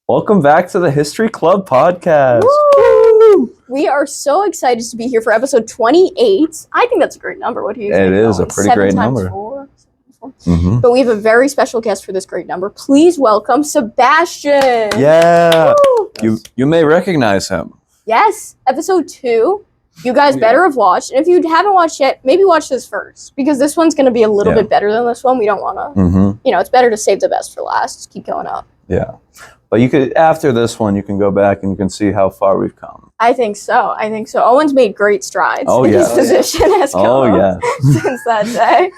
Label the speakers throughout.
Speaker 1: Welcome back to the History Club podcast.
Speaker 2: Woo! We are so excited to be here for episode 28. I think that's a great number. What do you think?
Speaker 1: It is a pretty great number.
Speaker 2: 4. But we have a very special guest for this great number. Please welcome Sebastian.
Speaker 1: Yeah.
Speaker 2: Woo!
Speaker 1: You may recognize him.
Speaker 2: Yes, episode 2. You guys better have watched. And if you haven't watched yet, maybe watch this first. Because this one's going to be a little bit better than this one. We don't want to, it's better to save the best for last. Just keep going up.
Speaker 1: Yeah. But you could, after this one, you can go back and you can see how far we've come.
Speaker 2: I think so. Owen's made great strides in his position as co-host since that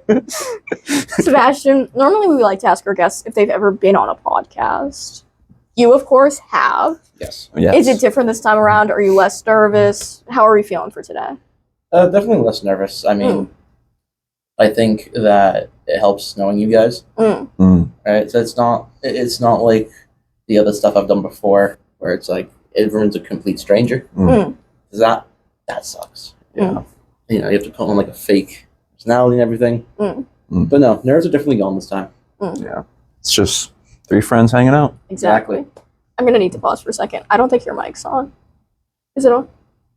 Speaker 2: day. Sebastian, normally we like to ask our guests if they've ever been on a podcast. You, of course, have.
Speaker 3: Yes.
Speaker 2: Is it different this time around? Are you less nervous? How are we feeling for today?
Speaker 3: Definitely less nervous. I mean, I think that it helps knowing you guys. Right? So it's not like the other stuff I've done before where it's like everyone's a complete stranger. That sucks.
Speaker 1: Yeah.
Speaker 3: You have to put on like a fake personality and everything. But no, nerves are definitely gone this time.
Speaker 1: Yeah. It's just 3 friends hanging out.
Speaker 2: Exactly. I'm going to need to pause for a second. I don't think your mic's on. Is it on?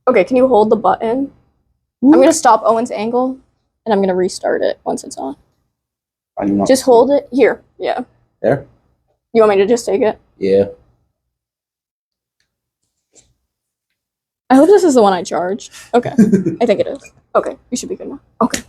Speaker 2: Okay, can you hold the button? I'm going to stop Owen's angle, and I'm going to restart it once it's on. Just hold it. Here. Yeah.
Speaker 3: There?
Speaker 2: You want me to just take it?
Speaker 3: Yeah.
Speaker 2: I hope this is the one I charged. Okay. I think it is. Okay. We should be good now. Okay.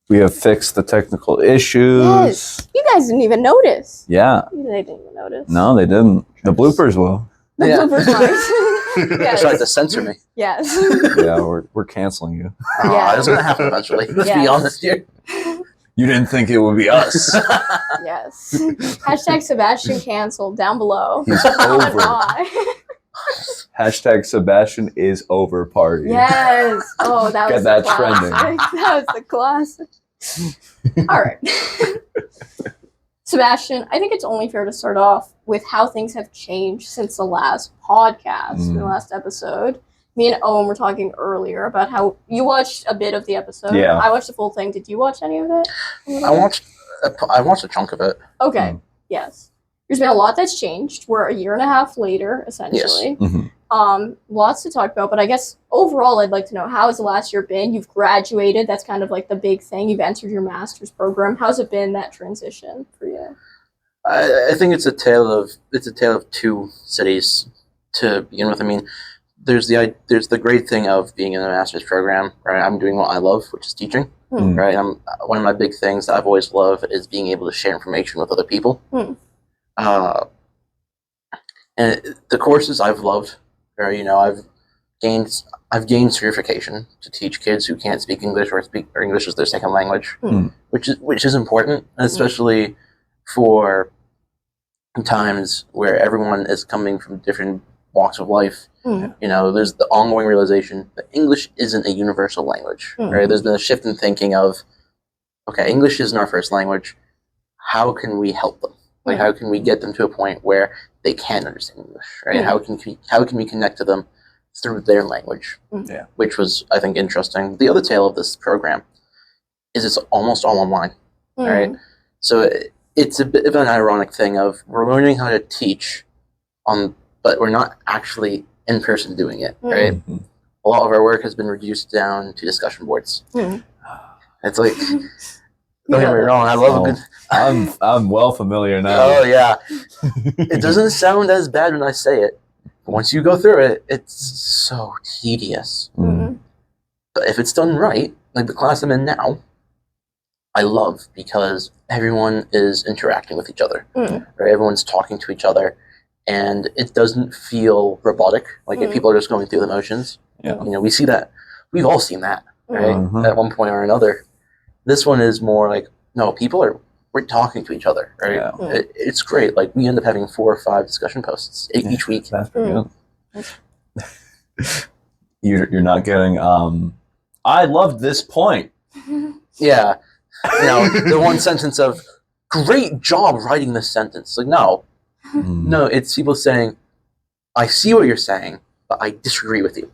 Speaker 1: We have fixed the technical issues.
Speaker 2: Yes. You guys didn't even notice.
Speaker 1: Yeah.
Speaker 2: They didn't even notice.
Speaker 1: No, they didn't. The bloopers will.
Speaker 2: The bloopers might.
Speaker 3: Yes. Tried to censor me.
Speaker 2: Yes.
Speaker 1: Yeah, we're canceling you.
Speaker 3: It was going to happen eventually. Let's be honest here.
Speaker 1: You didn't think it would be us.
Speaker 2: Yes. Hashtag Sebastian canceled down below.
Speaker 1: He's over. Hashtag Sebastian is over party.
Speaker 2: Yes. Oh, that was
Speaker 1: Get that
Speaker 2: classic.
Speaker 1: trending.
Speaker 2: That was the classic. All right. Sebastian, I think it's only fair to start off with how things have changed since the last podcast, the last episode. Me and Owen were talking earlier about how you watched a bit of the episode.
Speaker 1: Yeah.
Speaker 2: I watched the full thing. Did you watch any of it?
Speaker 3: I watched a chunk of it.
Speaker 2: Okay. Yes. There's been a lot that's changed. We're a year and a half later, essentially.
Speaker 3: Yes.
Speaker 2: Lots to talk about, but I guess overall I'd like to know, how has the last year been? You've graduated. That's kind of like the big thing. You've entered your master's program. How's it been, that transition for you?
Speaker 3: I think it's a tale of 2 cities to begin with. I mean, there's the great thing of being in a master's program, right? I'm doing what I love, which is teaching, right? One of my big things that I've always loved is being able to share information with other people. And the courses I've loved, or I've gained certification to teach kids who can't speak English or English as their second language, which is important, especially for times where everyone is coming from different walks of life. There's the ongoing realization that English isn't a universal language. Right? There's been a shift in thinking of, okay, English isn't our first language. How can we help them? Like, how can we get them to a point where they can understand English? Right? How can we connect to them through their language? Which was, I think, interesting. The other tale of this program is it's almost all online. Right? So it's a bit of an ironic thing of we're learning how to teach but we're not actually in person doing it, right? A lot of our work has been reduced down to discussion boards. It's like, don't get me wrong, I love a good.
Speaker 1: I'm well familiar now.
Speaker 3: Oh yeah, it doesn't sound as bad when I say it. But once you go through it, it's so tedious. But if it's done right, like the class I'm in now, I love because everyone is interacting with each other. Right? Everyone's talking to each other. And it doesn't feel robotic, like if people are just going through the motions. We see that. We've all seen that, right? At one point or another. This one is more like, no, we're talking to each other, right? It's great. Like, we end up having 4 or 5 discussion posts each week.
Speaker 1: That's pretty good. You're not getting, I loved this point.
Speaker 3: Yeah. The one sentence of, great job writing this sentence. Like, no. No, it's people saying, I see what you're saying, but I disagree with you.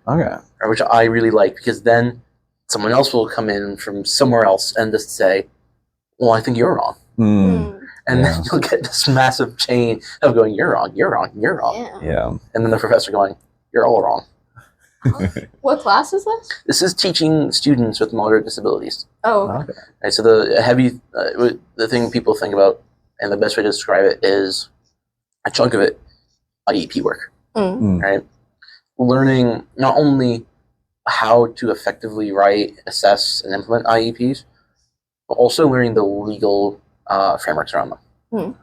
Speaker 1: Okay.
Speaker 3: Which I really like, because then someone else will come in from somewhere else and just say, well, I think you're wrong. And then you'll get this massive chain of going, you're wrong, you're wrong, you're wrong.
Speaker 1: Yeah.
Speaker 3: And then the professor going, you're all wrong.
Speaker 2: What class is this?
Speaker 3: This is teaching students with moderate disabilities.
Speaker 2: Oh, okay.
Speaker 3: Right, so the thing people think about, and the best way to describe it is a chunk of it, IEP work. Right? Learning not only how to effectively write, assess, and implement IEPs, but also learning the legal frameworks around them.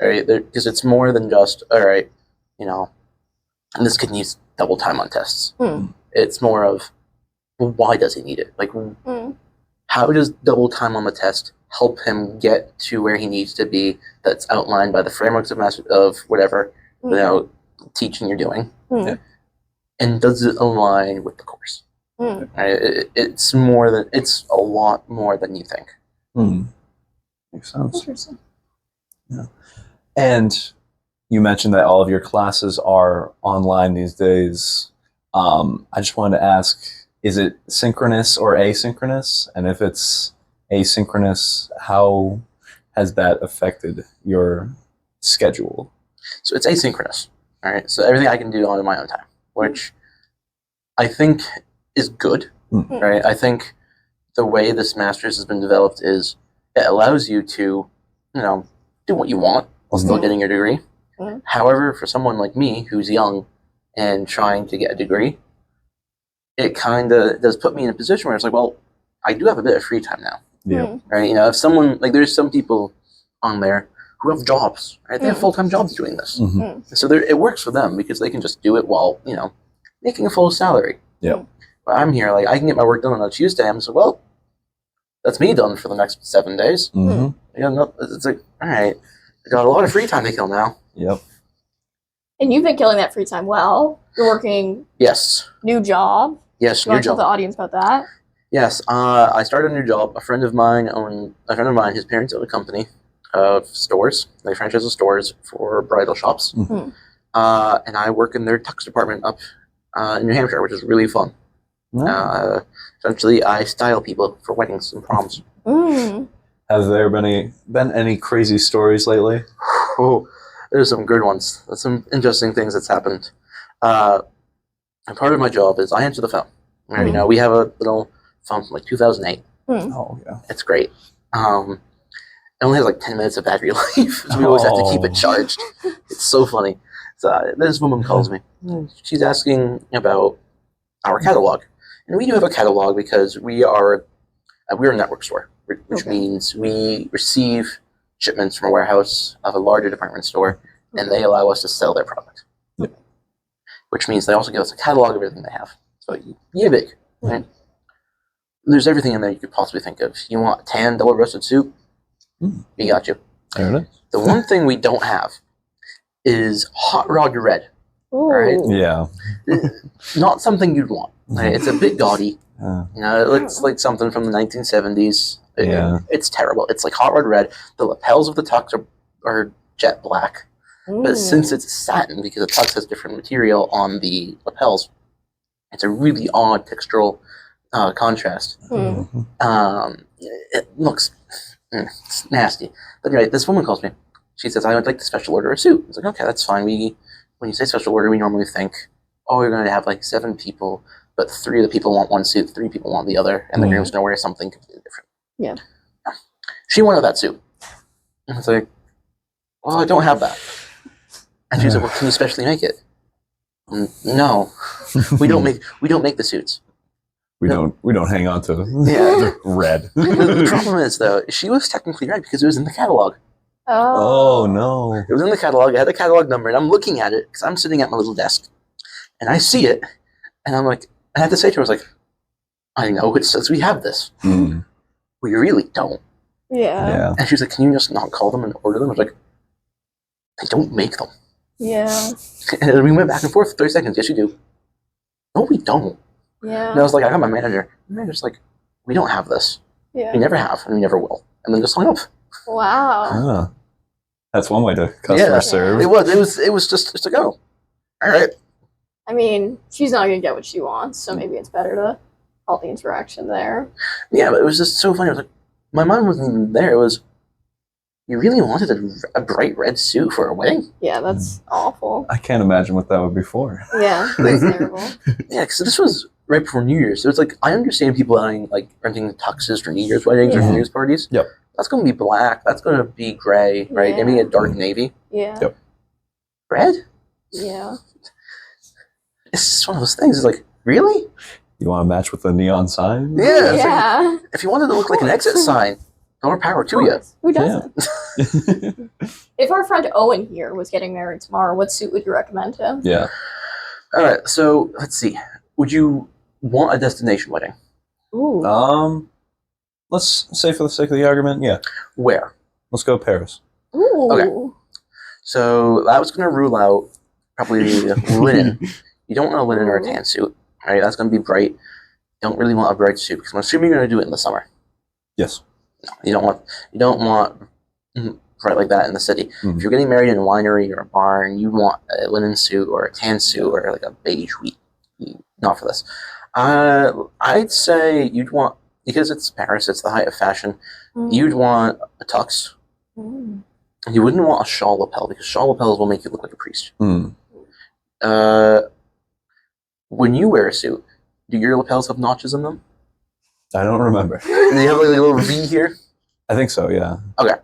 Speaker 3: Right? Because it's more than just, all right, and this kid needs double time on tests. It's more of, well, why does he need it? Like, how does double time on the test help him get to where he needs to be that's outlined by the frameworks of whatever teaching you're doing? And does it align with the course? Right? It's a lot more than you think.
Speaker 1: Makes sense.
Speaker 2: Interesting.
Speaker 1: Yeah. And you mentioned that all of your classes are online these days. I just wanted to ask, is it synchronous or asynchronous? And if it's asynchronous, how has that affected your schedule?
Speaker 3: So it's asynchronous. All right. So everything I can do on my own time, which I think is good. Right. I think the way this master's has been developed is it allows you to, do what you want while still getting your degree. However, for someone like me who's young and trying to get a degree, it kind of does put me in a position where it's like, well, I do have a bit of free time now.
Speaker 1: Yeah.
Speaker 3: Right. If someone, like, there's some people on there who have jobs, right? They have full-time jobs doing this. So it works for them because they can just do it while, making a full salary.
Speaker 1: Yeah.
Speaker 3: But I'm here, like, I can get my work done on a Tuesday. I'm so, well, that's me done for the next 7 days. It's like, all right, I got a lot of free time to kill now.
Speaker 1: Yep.
Speaker 2: And you've been killing that free time well. You're working.
Speaker 3: Yes.
Speaker 2: New job.
Speaker 3: Yes.
Speaker 2: You want to tell the audience about that?
Speaker 3: Yes. I started a new job. A friend of mine, his parents own a company of stores. They franchise the stores for bridal shops. And I work in their tux department up in New Hampshire, which is really fun. Essentially, I style people for weddings and proms.
Speaker 1: Have there been any crazy stories lately?
Speaker 3: Oh, there's some good ones. There's some interesting things that's happened. And part of my job is I answer the phone. Right? We have a little phone from like 2008.
Speaker 1: Oh, yeah.
Speaker 3: It's great. It only has like 10 minutes of battery life, so we always have to keep it charged. It's so funny. So this woman calls me. She's asking about our catalog. And we do have a catalog because we're a network store, which means we receive shipments from a warehouse of a larger department store, and they allow us to sell their product. Which means they also give us a catalog of everything they have. So yeah, big. Right? There's everything in there you could possibly think of. You want a tan double-breasted suit? We got you.
Speaker 1: There it is.
Speaker 3: The one thing we don't have is hot rod red. Right?
Speaker 1: Yeah.
Speaker 3: Not something you'd want. Right? It's a bit gaudy. It looks like something from the 1970s. It's terrible. It's like hot rod red. The lapels of the tux are jet black. But since it's satin, because the tux has different material on the lapels, it's a really odd textural contrast. It looks it's nasty. But anyway, this woman calls me. She says, I would like to special order a suit. I was like, okay, that's fine. When you say special order, we normally think, oh, you're going to have like 7 people, but 3 of the people want one suit, 3 people want the other, and the groom's going to wear something completely different.
Speaker 2: Yeah.
Speaker 3: She wanted that suit. I was like, well, I don't have that. And she said, well, can you specially make it? No, we don't make the suits.
Speaker 1: We don't hang on to the red.
Speaker 3: The problem is, though, she was technically right because it was in the catalog.
Speaker 1: Oh no!
Speaker 3: It was in the catalog. It had the catalog number, and I'm looking at it because I'm sitting at my little desk, and I see it, and I'm like, I had to say to her, I was like, I know it says we have this. We really don't.
Speaker 2: Yeah.
Speaker 3: And she's like, can you just not call them and order them? I was like, they don't make them.
Speaker 2: Yeah.
Speaker 3: And we went back and forth for 30 seconds. Yes, you do. No, we don't.
Speaker 2: Yeah.
Speaker 3: And I was like, I got my manager. The manager's like, we don't have this.
Speaker 2: Yeah.
Speaker 3: We never have, and we never will. And then just hung up.
Speaker 2: Wow.
Speaker 1: That's one way to customer serve.
Speaker 3: It was just to go. All right.
Speaker 2: I mean, she's not gonna get what she wants, so maybe it's better to halt the interaction there.
Speaker 3: Yeah, but it was just so funny. I was like, my mind wasn't even there. It was, You really wanted a bright red suit for a wedding?
Speaker 2: Yeah, that's awful.
Speaker 1: I can't imagine what that would be for.
Speaker 2: Yeah, that's terrible.
Speaker 3: Yeah, because this was right before New Year's. So it's like, I understand people renting tuxes for New Year's weddings or New Year's parties.
Speaker 1: Yep.
Speaker 3: That's going to be black. That's going to be gray, right?
Speaker 2: Yeah.
Speaker 3: Maybe a dark navy.
Speaker 2: Yeah.
Speaker 1: Yep.
Speaker 3: Red?
Speaker 2: Yeah.
Speaker 3: It's just one of those things. It's like, really?
Speaker 1: You want to match with the neon sign?
Speaker 3: Yeah. It's like,
Speaker 2: Yeah.
Speaker 3: if you wanted to look like an exit sign, more power to you.
Speaker 2: Who doesn't? If our friend Owen here was getting married tomorrow, what suit would you recommend him?
Speaker 1: Yeah.
Speaker 3: All right, so let's see. Would you want a destination wedding?
Speaker 2: Ooh.
Speaker 1: Let's say for the sake of the argument, yeah.
Speaker 3: Where?
Speaker 1: Let's go Paris.
Speaker 2: Ooh.
Speaker 3: Okay. So that was going to rule out probably linen. You don't want a linen or a tan suit, right? That's going to be bright. You don't really want a bright suit because I'm assuming you're going to do it in the summer.
Speaker 1: Yes.
Speaker 3: No, you don't want bright like that in the city.
Speaker 1: Mm-hmm.
Speaker 3: If you're getting married in a winery or a barn, you want a linen suit or a tan suit or like a beige wheat. Not for this. I'd say you'd want, because it's Paris, it's the height of fashion. You'd want a tux. You wouldn't want a shawl lapel because shawl lapels will make you look like a priest. When you wear a suit, do your lapels have notches in them?
Speaker 1: I don't remember.
Speaker 3: Do they have like a little V here?
Speaker 1: I think so, yeah.
Speaker 3: Okay.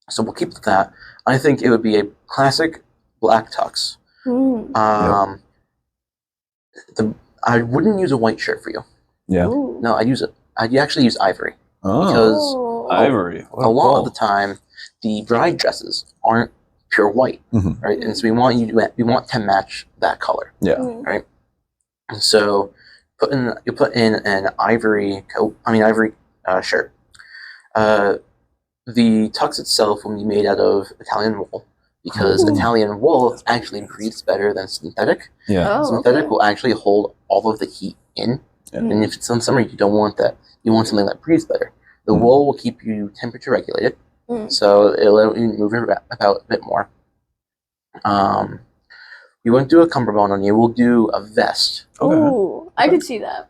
Speaker 3: So we'll keep with that. I think it would be a classic black tux. I wouldn't use a white shirt for you.
Speaker 1: Yeah.
Speaker 2: Ooh.
Speaker 3: No, I'd actually use ivory.
Speaker 1: Oh.
Speaker 3: Because
Speaker 1: ivory.
Speaker 3: A lot of the time, the bride dresses aren't pure white, right? And so we want to match that color.
Speaker 1: Yeah.
Speaker 3: Right. And so you put in an ivory shirt. The tux itself will be made out of Italian wool because Italian wool actually breathes better than synthetic.
Speaker 1: Yeah.
Speaker 2: Oh,
Speaker 3: Synthetic will actually hold all of the heat in.
Speaker 1: Yeah.
Speaker 3: And if it's in summer, you don't want that. You want something that breathes better. The wool will keep you temperature regulated, so it'll let you move about a bit more. We won't do a cummerbund on you. We'll do a vest.
Speaker 1: Okay.
Speaker 2: Ooh, I could see that.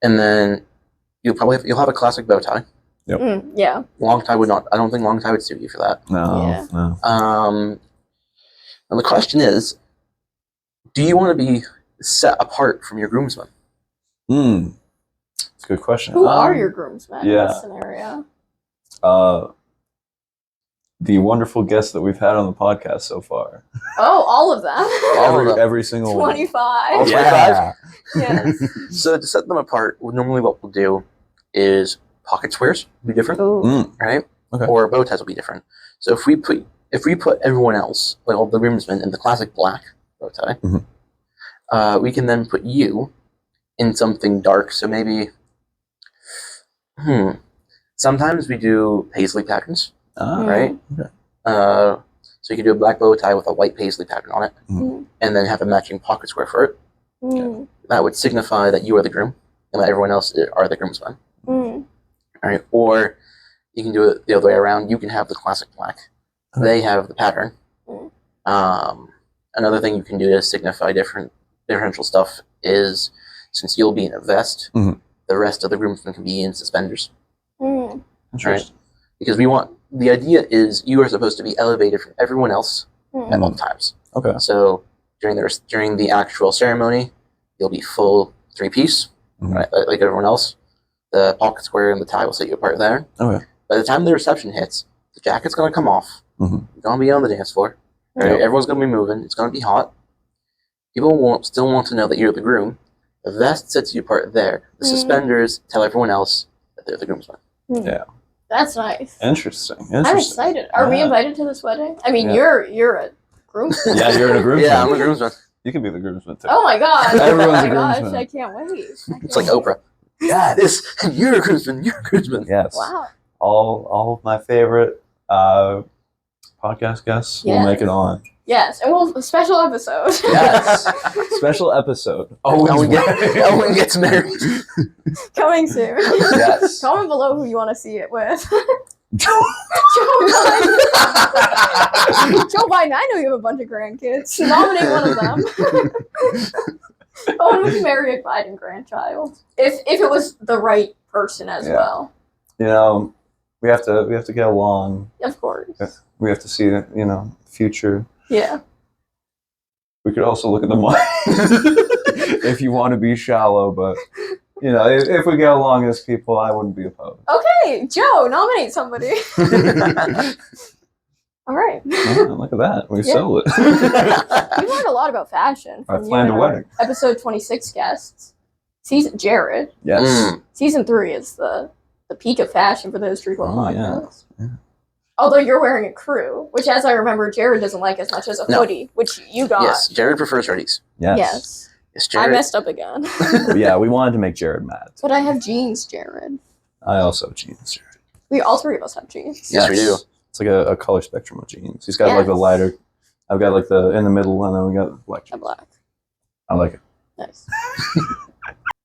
Speaker 3: And then you'll have a classic bow tie.
Speaker 2: Yeah.
Speaker 3: Long tie would not. I don't think long tie would suit you for that.
Speaker 1: No.
Speaker 2: Yeah.
Speaker 1: No.
Speaker 3: And the question is, do you want to be set apart from your groomsmen?
Speaker 1: That's a good question.
Speaker 2: Who are your groomsmen in
Speaker 1: yeah.
Speaker 2: this scenario?
Speaker 1: The wonderful guests that we've had on the podcast so far.
Speaker 2: Oh, all of them.
Speaker 1: Every single
Speaker 2: 25.
Speaker 3: All 25?
Speaker 1: Yeah.
Speaker 2: Yes.
Speaker 3: So to set them apart, normally what we'll do is pocket squares will be different, right?
Speaker 1: Okay.
Speaker 3: Or bow ties will be different. So if we put everyone else, like all the groomsmen, in the classic black bow tie, we can then put you in something dark. So maybe, sometimes we do paisley patterns. Right?
Speaker 1: Okay.
Speaker 3: So you can do a black bow tie with a white paisley pattern on it, and then have a matching pocket square for it. That would signify that you are the groom, and that everyone else are the groomsmen. Right? Or you can do it the other way around. You can have the classic black. Okay. They have the pattern. Another thing you can do to signify differential stuff is, since you'll be in a vest, the rest of the groomsmen can be in suspenders. Right? Because the idea is you are supposed to be elevated from everyone else at all times.
Speaker 1: Okay.
Speaker 3: So during the actual ceremony, you'll be full 3-piece, right, like everyone else. The pocket square and the tie will set you apart there. Okay. By the time the reception hits, the jacket's going to come off. You're going to be on the dance floor. Right? Yep. Everyone's going to be moving. It's going to be hot. People still want to know that you're the groom. The vest sets you apart there. The suspenders tell everyone else that they're the groomsmen.
Speaker 1: Yeah.
Speaker 2: That's nice.
Speaker 1: Interesting.
Speaker 2: I'm excited. Are we invited to this wedding? I mean, you're a groomsman.
Speaker 1: Yeah, you're a groomsman.
Speaker 3: Yeah, I'm a groomsman.
Speaker 1: You can be the groomsman too.
Speaker 2: Oh my god!
Speaker 1: Everyone's
Speaker 2: oh
Speaker 1: a
Speaker 2: my gosh,
Speaker 1: groomsman.
Speaker 2: I can't wait.
Speaker 3: It's like Oprah. Yeah, you're a groomsman. You're a groomsman.
Speaker 1: Yes.
Speaker 2: Wow.
Speaker 1: All of my favorite podcast guests will make it on.
Speaker 2: Yes, and special episode.
Speaker 1: Yes. Special episode.
Speaker 3: Owen gets married.
Speaker 2: Coming soon.
Speaker 1: Yes.
Speaker 2: Comment below who you want to see it with.
Speaker 1: Joe
Speaker 2: Biden, I know you have a bunch of grandkids. Nominate one of them. Owen would marry a Biden grandchild. If it was the right person as well.
Speaker 1: You know, We have to get along.
Speaker 2: Of course.
Speaker 1: We have to see, future.
Speaker 2: Yeah.
Speaker 1: We could also look at the money if you want to be shallow, but if we get along as people, I wouldn't be opposed.
Speaker 2: Okay, Joe, nominate somebody. All right.
Speaker 1: Oh, look at that. We sold it.
Speaker 2: We learned a lot about fashion
Speaker 1: I
Speaker 2: from
Speaker 1: planned a wedding.
Speaker 2: episode 26 guests. Jared.
Speaker 1: Yes.
Speaker 2: Season 3 is the peak of fashion for those Street Club podcasts.
Speaker 1: Yeah.
Speaker 2: Although you're wearing a crew, which, as I remember, Jared doesn't like as much as a hoodie, which you got.
Speaker 3: Yes, Jared prefers hoodies.
Speaker 2: Yes.
Speaker 3: Yes, Jared.
Speaker 2: I messed up again.
Speaker 1: Yeah, we wanted to make Jared mad.
Speaker 2: But I have jeans, Jared.
Speaker 1: I also have jeans, Jared.
Speaker 2: All three of us have jeans.
Speaker 3: Yes, we do.
Speaker 1: It's like a color spectrum of jeans. He's got like the lighter. I've got like the in the middle, and then we got black jeans.
Speaker 2: Black.
Speaker 1: I like it.
Speaker 2: Nice.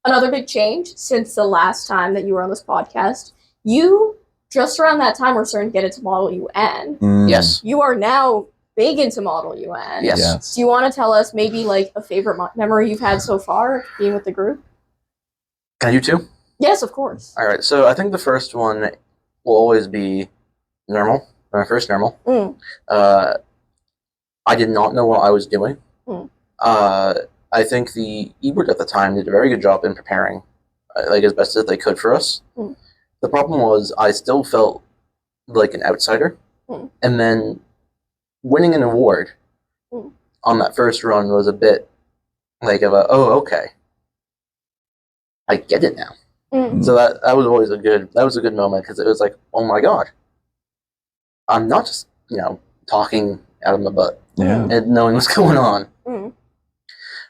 Speaker 2: Another big change since the last time that you were on this podcast, you just around that time were starting to get into Model UN.
Speaker 3: Yes.
Speaker 2: You are now big into Model UN.
Speaker 3: Yes.
Speaker 2: Do you want to tell us maybe like a favorite memory you've had so far being with the group?
Speaker 3: Can I do two?
Speaker 2: Yes, of course.
Speaker 3: All right. So I think the first one will always be normal. My first normal. I did not know what I was doing. I think the e-board at the time did a very good job in preparing, as best as they could for us. The problem was I still felt like an outsider, and then winning an award on that first run was a bit like okay, I get it now. So that was always a good moment because it was like, oh my god, I'm not just talking out of my butt and knowing what's going on.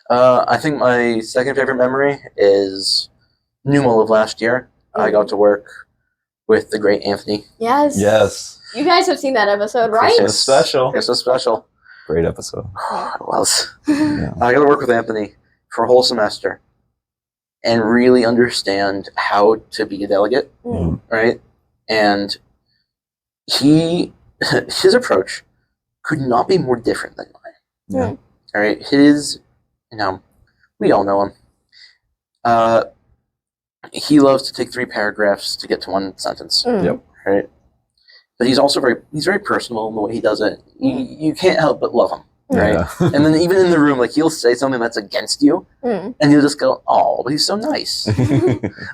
Speaker 3: I think my second favorite memory is Numal of last year. I got to work with the great Anthony.
Speaker 2: Yes. You guys have seen that episode, right?
Speaker 1: Christmas special.
Speaker 3: Christmas special.
Speaker 1: Great episode.
Speaker 3: It was. I got to work with Anthony for a whole semester and really understand how to be a delegate, right? And his approach could not be more different than mine. All right, we all know him. He loves to take 3 paragraphs to get to one sentence. Right? But he's also very personal in the way he does it. You can't help but love him. Right?
Speaker 1: Yeah.
Speaker 3: And then even in the room, he'll say something that's against you, and you'll just go, "Oh, but he's so nice."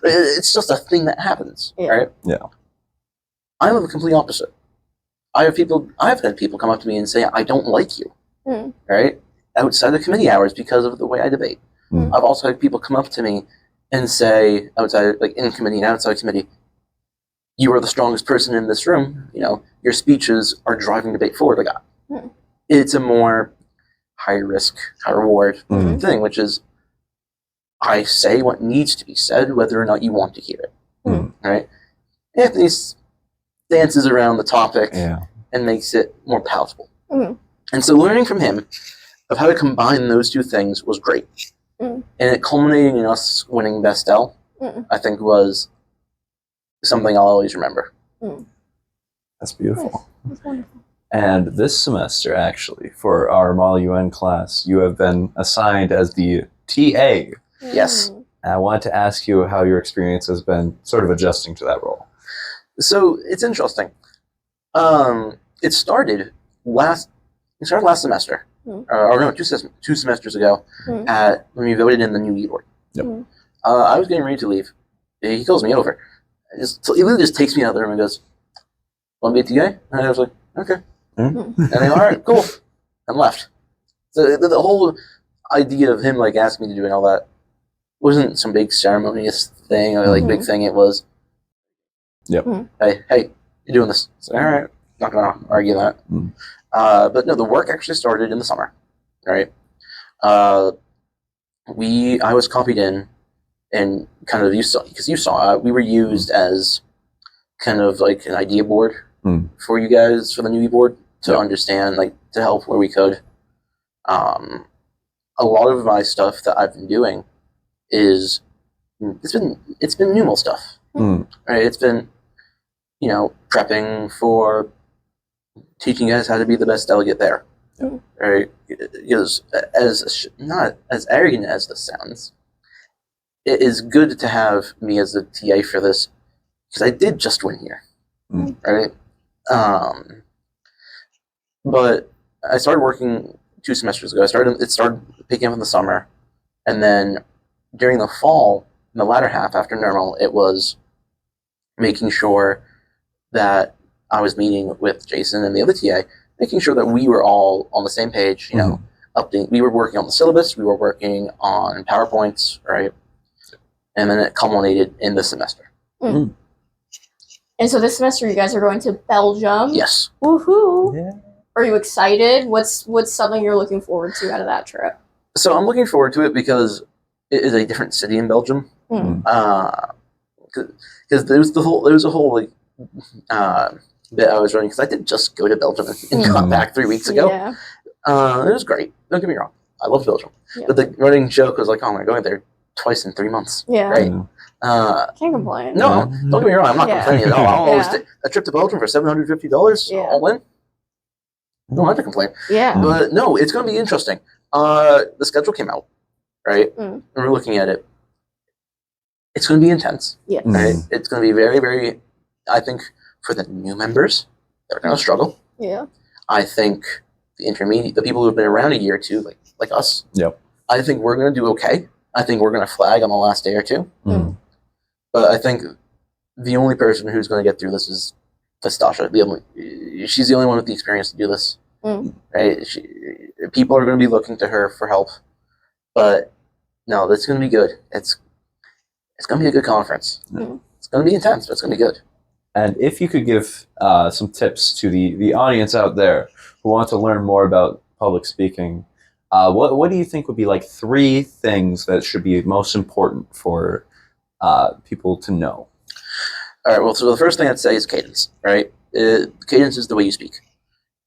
Speaker 3: It's just a thing that happens, right?
Speaker 1: Yeah.
Speaker 3: I'm the complete opposite. I've had people come up to me and say, "I don't like you," right? Outside of committee hours because of the way I debate. I've also had people come up to me and say, outside, in committee and outside committee, "You are the strongest person in this room. Your speeches are driving debate forward." It's a more high risk, high reward thing, which is I say what needs to be said, whether or not you want to hear it. Right? Anthony dances around the topic and makes it more palatable. And so learning from him of how to combine those two things was great. And it culminating in us winning Best L, I think was something I'll always remember.
Speaker 1: That's beautiful.
Speaker 2: That's wonderful.
Speaker 1: And this semester, actually, for our Model UN class, you have been assigned as the TA.
Speaker 3: Yes.
Speaker 1: And I wanted to ask you how your experience has been sort of adjusting to that role.
Speaker 3: So it's interesting. It started last semester, or no, two semesters ago, when we voted in the new e-board. I was getting ready to leave. He calls me over. He literally just takes me out of the room and goes, "Want to be a TA?" And I was like, "Okay." And they all right, cool, and left. So the whole idea of him asking me to do and all that wasn't some big ceremonious thing or big thing. It was, hey, you're doing this. So, all right, not gonna argue that. But no, the work actually started in the summer. Right? I was copied in, and kind of you saw we were used as kind of an idea board for you guys for the new board to understand, to help where we could. A lot of my stuff that I've been doing it's been numal stuff. Right? It's been prepping for teaching you guys how to be the best delegate there. Right? Because not as arrogant as this sounds, it is good to have me as the TA for this because I did just win here. right? But I started working 2 semesters ago. It started picking up in the summer, and then during the fall, in the latter half after normal, it was making sure that I was meeting with Jason and the other TA, making sure that we were all on the same page. You know, we were working on the syllabus, we were working on PowerPoints, right? And then it culminated in the semester.
Speaker 2: And so this semester, you guys are going to Belgium.
Speaker 3: Yes.
Speaker 2: Woohoo!
Speaker 1: Yeah.
Speaker 2: Are you excited? What's something you're looking forward to out of that trip?
Speaker 3: So I'm looking forward to it because it is a different city in Belgium. Because there was a whole like bit I was running, because I did just go to Belgium and got back 3 weeks ago.
Speaker 2: Yeah.
Speaker 3: It was great. Don't get me wrong. I love Belgium.
Speaker 2: Yeah.
Speaker 3: But the running joke was like, oh, I'm going there twice in 3 months.
Speaker 2: Yeah.
Speaker 3: Right.
Speaker 2: Can't complain.
Speaker 3: No, don't get me wrong. I'm not complaining at all. I'll always a trip to Belgium for $750 all in. Don't have to complain.
Speaker 2: Yeah.
Speaker 3: But no, it's going to be interesting. The schedule came out, right? And we're looking at it. It's going to be intense.
Speaker 2: Yeah.
Speaker 3: Right? It's going to be very, very, I think, for the new members, they're going to struggle.
Speaker 2: Yeah.
Speaker 3: I think the people who've been around a year or two, like us, I think we're going to do okay. I think we're going to flag on the last day or two. But I think the only person who's going to get through this is Stasha. She's the only one with the experience to do this. Right? People are going to be looking to her for help. But no, it's going to be good. It's going to be a good conference. It's going to be intense, but it's going to be good.
Speaker 1: And if you could give some tips to the audience out there who want to learn more about public speaking, what do you think would be like 3 things that should be most important for people to know?
Speaker 3: All right, well, so the first thing I'd say is cadence, right? Cadence is the way you speak.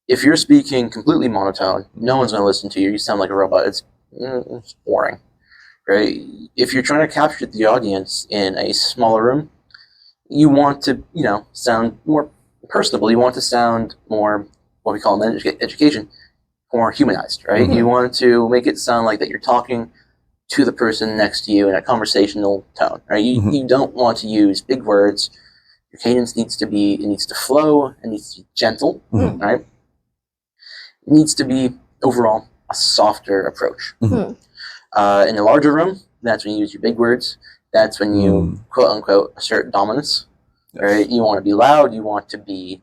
Speaker 3: If you're speaking completely monotone, no one's going to listen to you. You sound like a robot. It's boring, right? If you're trying to capture the audience in a smaller room, you want to, sound more personable. You want to sound more, what we call in education, more humanized, right? You want to make it sound like that you're talking to the person next to you in a conversational tone, right? You don't want to use big words. Your cadence needs to flow, it needs to be gentle, right? It needs to be, overall, a softer approach. In a larger room, that's when you use your big words. That's when you, quote unquote, assert dominance, right? You want to be loud. You want to be,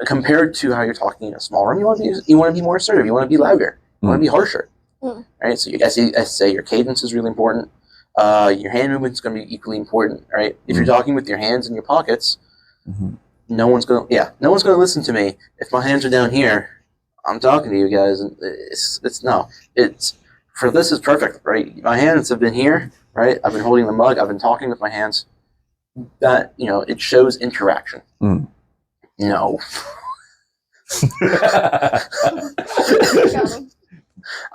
Speaker 3: compared to how you're talking in a small room, you want to be more assertive. You want to be louder. You want to be harsher, right? So I say your cadence is really important. Your hand movement is going to be equally important, right? If you're talking with your hands in your pockets, no one's going to listen to me if my hands are down here. I'm talking to you guys, and for this is perfect, right? My hands have been here, right? I've been holding the mug. I've been talking with my hands. That, it shows interaction. No.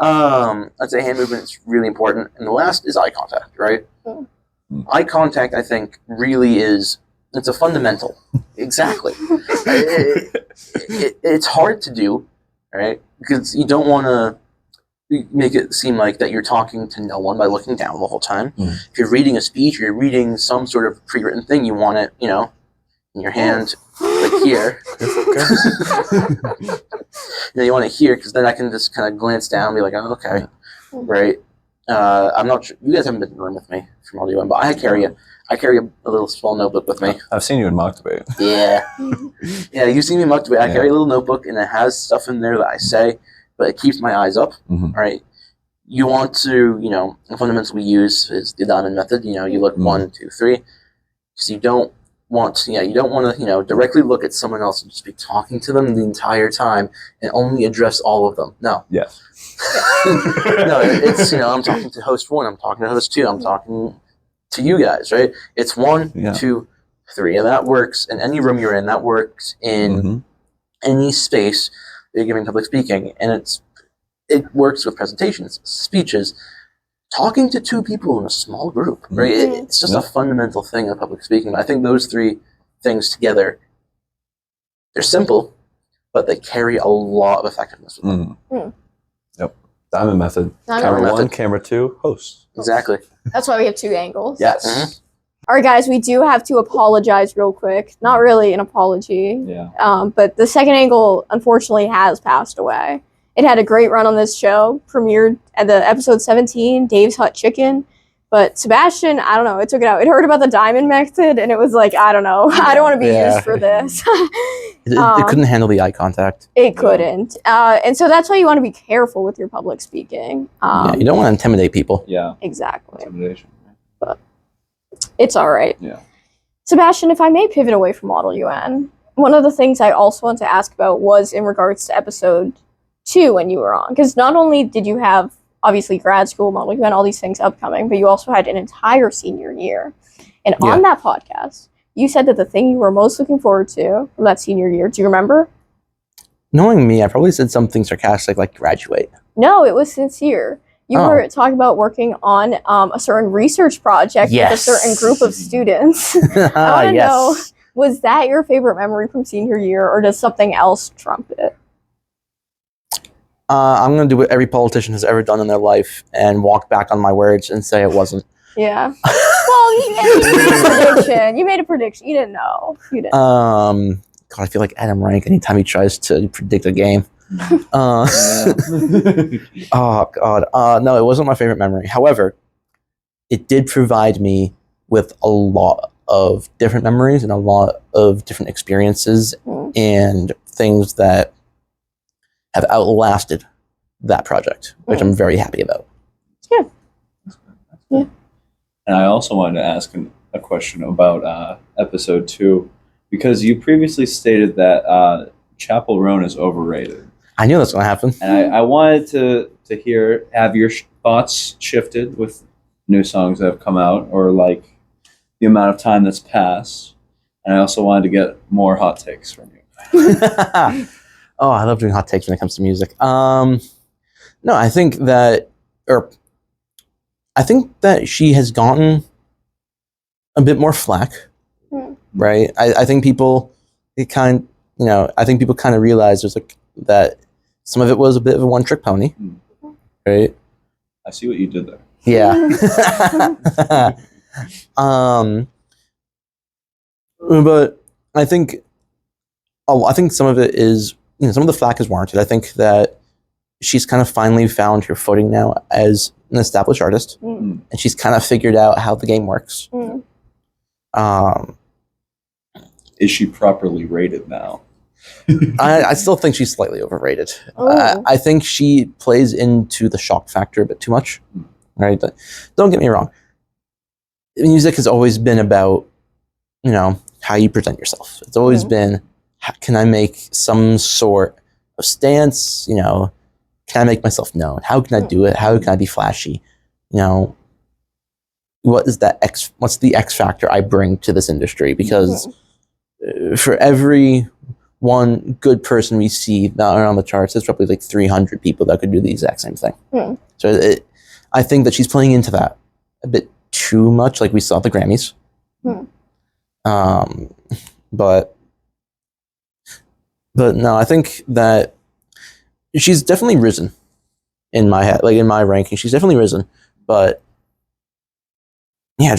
Speaker 3: I'd say hand movement is really important. And the last is eye contact, right? Eye contact, I think, really it's a fundamental. Exactly. It's hard to do, right? Because you don't want to make it seem like that you're talking to no one by looking down the whole time. If you're reading a speech or you're reading some sort of pre-written thing, you want it, in your hand, like here. You want it here, because then I can just kind of glance down and be like, oh, okay, right? I'm not sure. You guys haven't been in the room with me from audio, but I carry a little small notebook with me.
Speaker 1: I've seen you in mock debate.
Speaker 3: Yeah. Yeah, you've seen me in mock debate. I carry a little notebook, and it has stuff in there that I say, but it keeps my eyes up, right? You want to, the fundamentals we use is the diamond method. You look 1, 2, 3, because you don't want to, directly look at someone else and just be talking to them the entire time and only address all of them. No.
Speaker 1: Yes.
Speaker 3: No, it's, I'm talking to host 1, I'm talking to host 2, I'm talking to you guys, right? It's 1, 2, 3, and that works in any room you're in. That works in any space you're giving public speaking, and it works with presentations, speeches, talking to 2 people in a small group, right? It's just a fundamental thing of public speaking. I think those 3 things together, they're simple, but they carry a lot of effectiveness with them.
Speaker 1: Yep. Diamond method. Camera 1, camera 2, host.
Speaker 3: Exactly.
Speaker 2: That's why we have 2 angles.
Speaker 1: Yes.
Speaker 2: All right, guys, we do have to apologize real quick. Not really an apology.
Speaker 1: Yeah.
Speaker 2: But the second angle, unfortunately, has passed away. It had a great run on this show, premiered at the episode 17, Dave's Hot Chicken. But Sebastian, I don't know, it took it out. It heard about the diamond method, and it was like, I don't know, I don't want to be used for this.
Speaker 3: It couldn't handle the eye contact.
Speaker 2: It couldn't. And so that's why you want to be careful with your public speaking.
Speaker 3: Yeah, you don't want to intimidate people.
Speaker 1: Yeah.
Speaker 2: Exactly.
Speaker 1: Intimidation.
Speaker 2: But it's all right.
Speaker 1: Yeah.
Speaker 2: Sebastian, if I may pivot away from Model UN, one of the things I also want to ask about was in regards to episode 2 when you were on. Because not only did you have, obviously, grad school, Model UN, all these things upcoming, but you also had an entire senior year. And on that podcast, you said that the thing you were most looking forward to from that senior year, do you remember?
Speaker 3: Knowing me, I probably said something sarcastic like graduate.
Speaker 2: No, it was sincere. You were talking about working on a certain research project with a certain group of students. I want to know, was that your favorite memory from senior year, or does something else trump it?
Speaker 3: I'm going to do what every politician has ever done in their life and walk back on my words and say it wasn't.
Speaker 2: Yeah. Well, you made a prediction. You made a prediction. You didn't know.
Speaker 3: God, I feel like Adam Rank anytime he tries to predict a game. Oh, God. No, it wasn't my favorite memory. However, it did provide me with a lot of different memories and a lot of different experiences and things that have outlasted that project, which I'm very happy about.
Speaker 2: Yeah. Yeah.
Speaker 1: And I also wanted to ask a question about episode 2, because you previously stated that Chapel Roan is overrated.
Speaker 3: I knew that's going to happen.
Speaker 1: And I wanted to have your thoughts shifted with new songs that have come out, or like the amount of time that's passed. And I also wanted to get more hot takes from you.
Speaker 3: Oh, I love doing hot takes when it comes to music. No, I think that she has gotten a bit more flack, right? I think people kind of realize there's that some of it was a bit of a one-trick pony, right?
Speaker 1: I see what you did there.
Speaker 3: Yeah. But I think some of it is, some of the flack is warranted. I think that she's kind of finally found her footing now as an established artist, and she's kind of figured out how the game works.
Speaker 1: Is she properly rated now?
Speaker 3: I still think she's slightly overrated. I think she plays into the shock factor a bit too much. Right? But don't get me wrong. Music has always been about, how you present yourself. It's always been, can I make some sort of stance? Can I make myself known? How can I do it? How can I be flashy? What's the X factor I bring to this industry? Because for every one good person we see that are on the charts, there's probably like 300 people that could do the exact same thing. So I think that she's playing into that a bit too much, like we saw at the Grammys. But no, I think that she's definitely risen in my head, like in my ranking. She's definitely risen, but yeah, I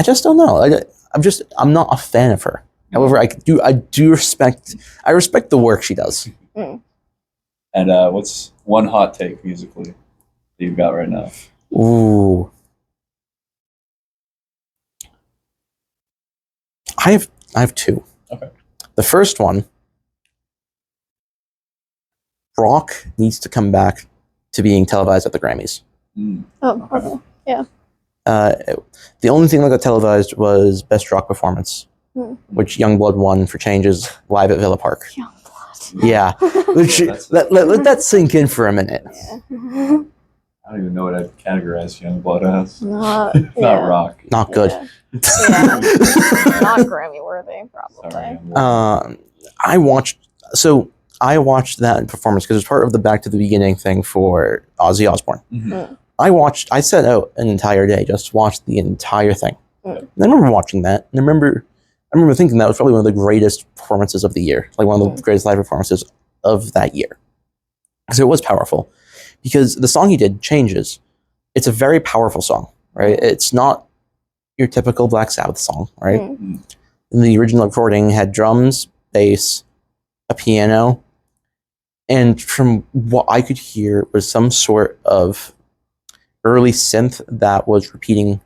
Speaker 3: just don't know. I'm not a fan of her. However, I respect the work she does.
Speaker 1: And what's one hot take musically that you've got right now?
Speaker 3: Ooh, I have two.
Speaker 1: Okay.
Speaker 3: The first one, rock needs to come back to being televised at the Grammys.
Speaker 2: Oh, okay. Yeah.
Speaker 3: The only thing that got televised was Best Rock Performance, which Youngblood won for Changes live at Villa Park.
Speaker 2: Youngblood.
Speaker 3: Yeah. Which, let that sink in for a minute.
Speaker 1: Yeah. I don't even know what I'd categorize Youngblood as.
Speaker 2: Not
Speaker 1: rock.
Speaker 3: Not good.
Speaker 2: Yeah. Not Grammy worthy, probably.
Speaker 1: Sorry,
Speaker 3: I watched that performance because it was part of the Back to the Beginning thing for Ozzy Osbourne. I set out an entire day just to watch the entire thing. And I remember watching that, and I remember thinking that was probably one of the greatest performances of the year, like one of the greatest live performances of that year. So it was powerful, because the song he did, Changes, it's a very powerful song, right? It's not your typical Black Sabbath song, right?
Speaker 2: Mm.
Speaker 3: The original recording had drums, bass, a piano, and from what I could hear was some sort of early synth that was repeating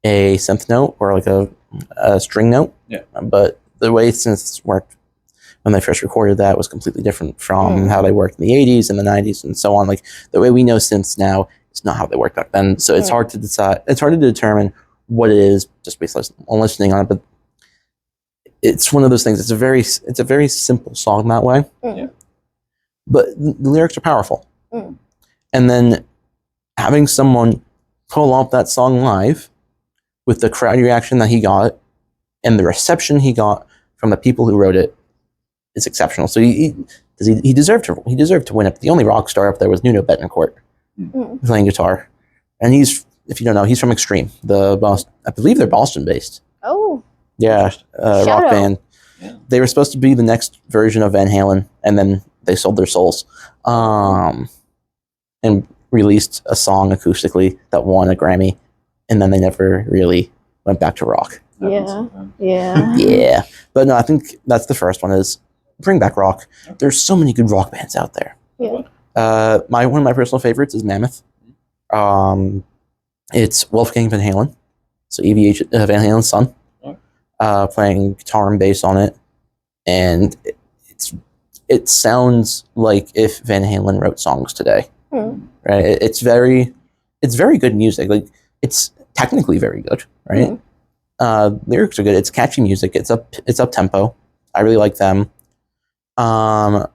Speaker 3: a synth note or like a string note.
Speaker 1: Yeah.
Speaker 3: But the way synths worked when they first recorded that was completely different from how they worked in the 80s and the 90s and so on. Like the way we know synths now is not how they worked back then. So it's hard to decide. It's hard to determine what it is just based on listening on it. But it's one of those things. It's a very simple song that way.
Speaker 2: Mm.
Speaker 3: But the lyrics are powerful.
Speaker 2: Mm.
Speaker 3: And then having someone pull off that song live with the crowd reaction that he got and the reception he got from the people who wrote it is exceptional. So he deserved to win it. The only rock star up there was Nuno Betancourt playing guitar. And he's, if you don't know, he's from Extreme. I believe they're Boston based.
Speaker 2: Oh.
Speaker 3: Yeah, rock band.
Speaker 1: Yeah.
Speaker 3: They were supposed to be the next version of Van Halen, and then they sold their souls. And released a song acoustically that won a Grammy, and then they never really went back to rock.
Speaker 2: Yeah. Yeah.
Speaker 3: Yeah. But no, I think that's the first one is bring back rock. There's so many good rock bands out there.
Speaker 2: Yeah.
Speaker 3: One of my personal favorites is Mammoth. It's Wolfgang Van Halen, so EVH Van Halen's son, playing guitar and bass on it, and it sounds like if Van Halen wrote songs today. Right? It's very good music. Like it's technically very good, right? Lyrics are good. It's catchy music. It's up tempo. I really like them. I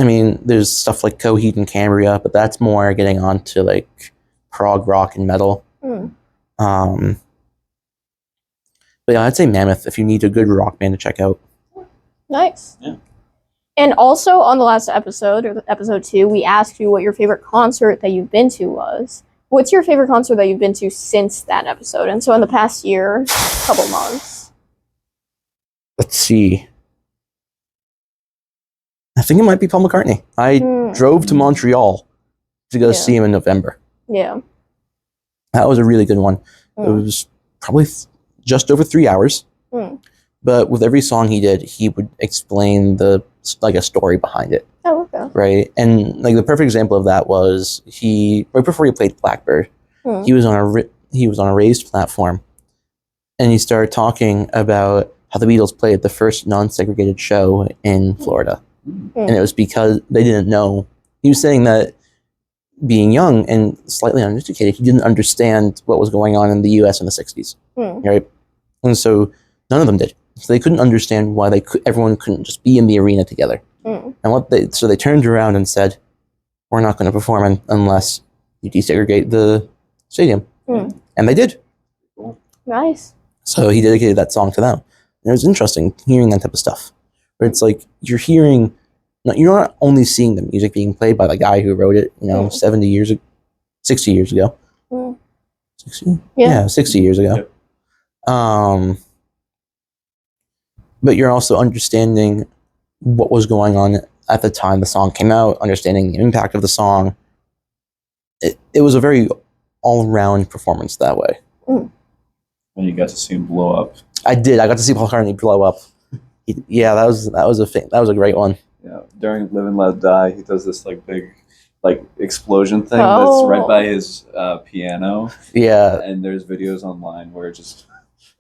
Speaker 3: mean, there's stuff like Coheed and Cambria, but that's more getting on to like prog rock and metal. But yeah, I'd say Mammoth if you need a good rock band to check out.
Speaker 2: Nice.
Speaker 1: Yeah.
Speaker 2: And also on the last episode, or episode 2, we asked you what your favorite concert that you've been to was. What's your favorite concert that you've been to since that episode? And so in the past year, couple months.
Speaker 3: Let's see. I think it might be Paul McCartney. I drove to Montreal to go see him in November.
Speaker 2: Yeah.
Speaker 3: That was a really good one. It was probably just over 3 hours. But with every song he did, he would explain a story behind it.
Speaker 2: Oh, okay.
Speaker 3: Right? And like the perfect example of that was right before he played Blackbird, he was on a raised platform, and he started talking about how the Beatles played the first non-segregated show in Florida. And it was because they didn't know. He was saying that being young and slightly uneducated, he didn't understand what was going on in the U.S. in the 60s. Right? And so none of them did. So they couldn't understand why everyone couldn't just be in the arena together. And so they turned around and said, we're not going to perform unless you desegregate the stadium. And they did.
Speaker 2: Nice.
Speaker 3: So he dedicated that song to them. And it was interesting hearing that type of stuff. Where it's like you're not only seeing the music being played by the guy who wrote it, 60 years ago. 60? Yeah, 60 years ago. Yep. But you're also understanding what was going on at the time the song came out, understanding the impact of the song. It was a very all-round performance that way.
Speaker 1: And you got to see him blow up.
Speaker 3: I did. I got to see Paul McCartney blow up. That was a great one.
Speaker 1: Yeah, during Live and Let Die, he does this like big explosion thing that's right by his piano.
Speaker 3: Yeah.
Speaker 1: And there's videos online where it just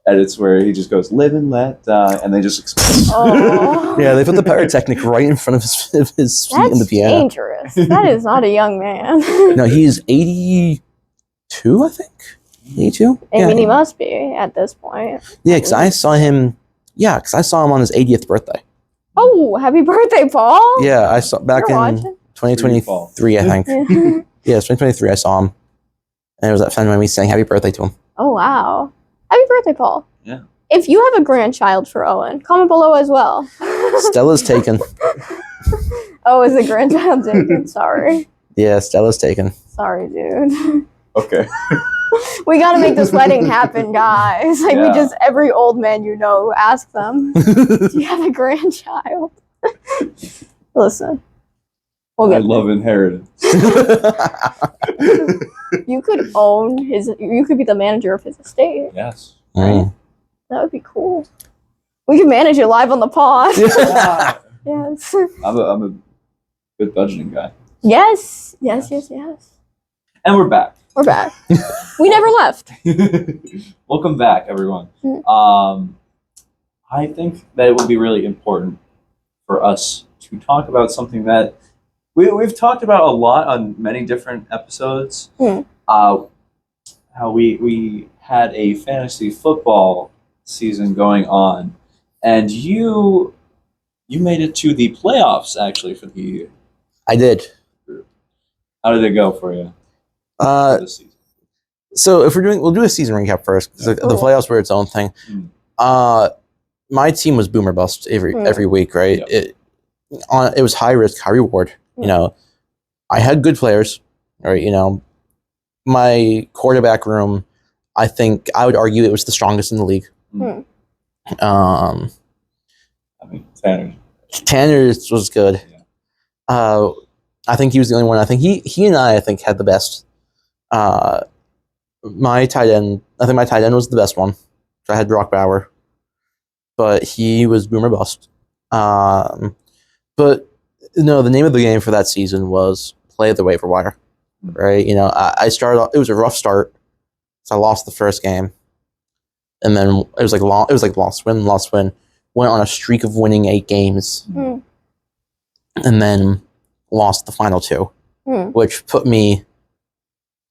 Speaker 1: edits where he just goes live and let die, and they just explode.
Speaker 3: Yeah, they put the pyrotechnic right in front of his feet in the piano.
Speaker 2: That's dangerous. That is not a young man.
Speaker 3: No, he's 82, I think. 82.
Speaker 2: I mean, he must be at this point.
Speaker 3: Yeah, because I saw him. Yeah, because I saw him on his 80th birthday.
Speaker 2: Oh, happy birthday, Paul!
Speaker 3: Yeah, I saw back in 2023, I think. Yeah, it's 2023. I saw him, and it was that fun when we sang "Happy Birthday" to him.
Speaker 2: Oh wow! Happy birthday, Paul.
Speaker 1: Yeah.
Speaker 2: If you have a grandchild for Owen, comment below as well.
Speaker 3: Stella's taken.
Speaker 2: Oh, is the grandchild taken? Sorry.
Speaker 3: Yeah, Stella's taken.
Speaker 2: Sorry, dude.
Speaker 1: Okay.
Speaker 2: We gotta make this wedding happen, guys. We just, every old man ask them, do you have a grandchild? Listen,
Speaker 1: I love inheritance.
Speaker 2: You could own his. You could be the manager of his estate.
Speaker 1: Yes.
Speaker 2: Right? That would be cool. We could manage it live on the pod.
Speaker 1: Yeah.
Speaker 2: Yes.
Speaker 1: I'm a good budgeting guy.
Speaker 2: Yes.
Speaker 1: And we're back.
Speaker 2: We're back. We never left.
Speaker 1: Welcome back, everyone. I think that it will be really important for us to talk about something that we've talked about a lot on many different episodes. How we had a fantasy football season going on, and you made it to the playoffs actually for the.
Speaker 4: I did.
Speaker 1: How did it go for you? This season?
Speaker 4: So if we'll do a season recap first. The playoffs were its own thing. My team was boom or bust every week, right? Yep. It was high risk, high reward. You know, I had good players, right? You know, my quarterback room, I think I would argue it was the strongest in the league.
Speaker 1: I mean,
Speaker 4: Tanner's was good. Yeah. I think he was the only one. I think he and I think had the best. My tight end, I think my tight end was the best one. So I had Brock Bauer, but he was boom or bust. But no, the name of the game for that season was play the waiver wire, right? You know, I started off, it was a rough start, so I lost the first game, and then it was like lost win. Went on a streak of winning 8 games, and then lost the final 2, which put me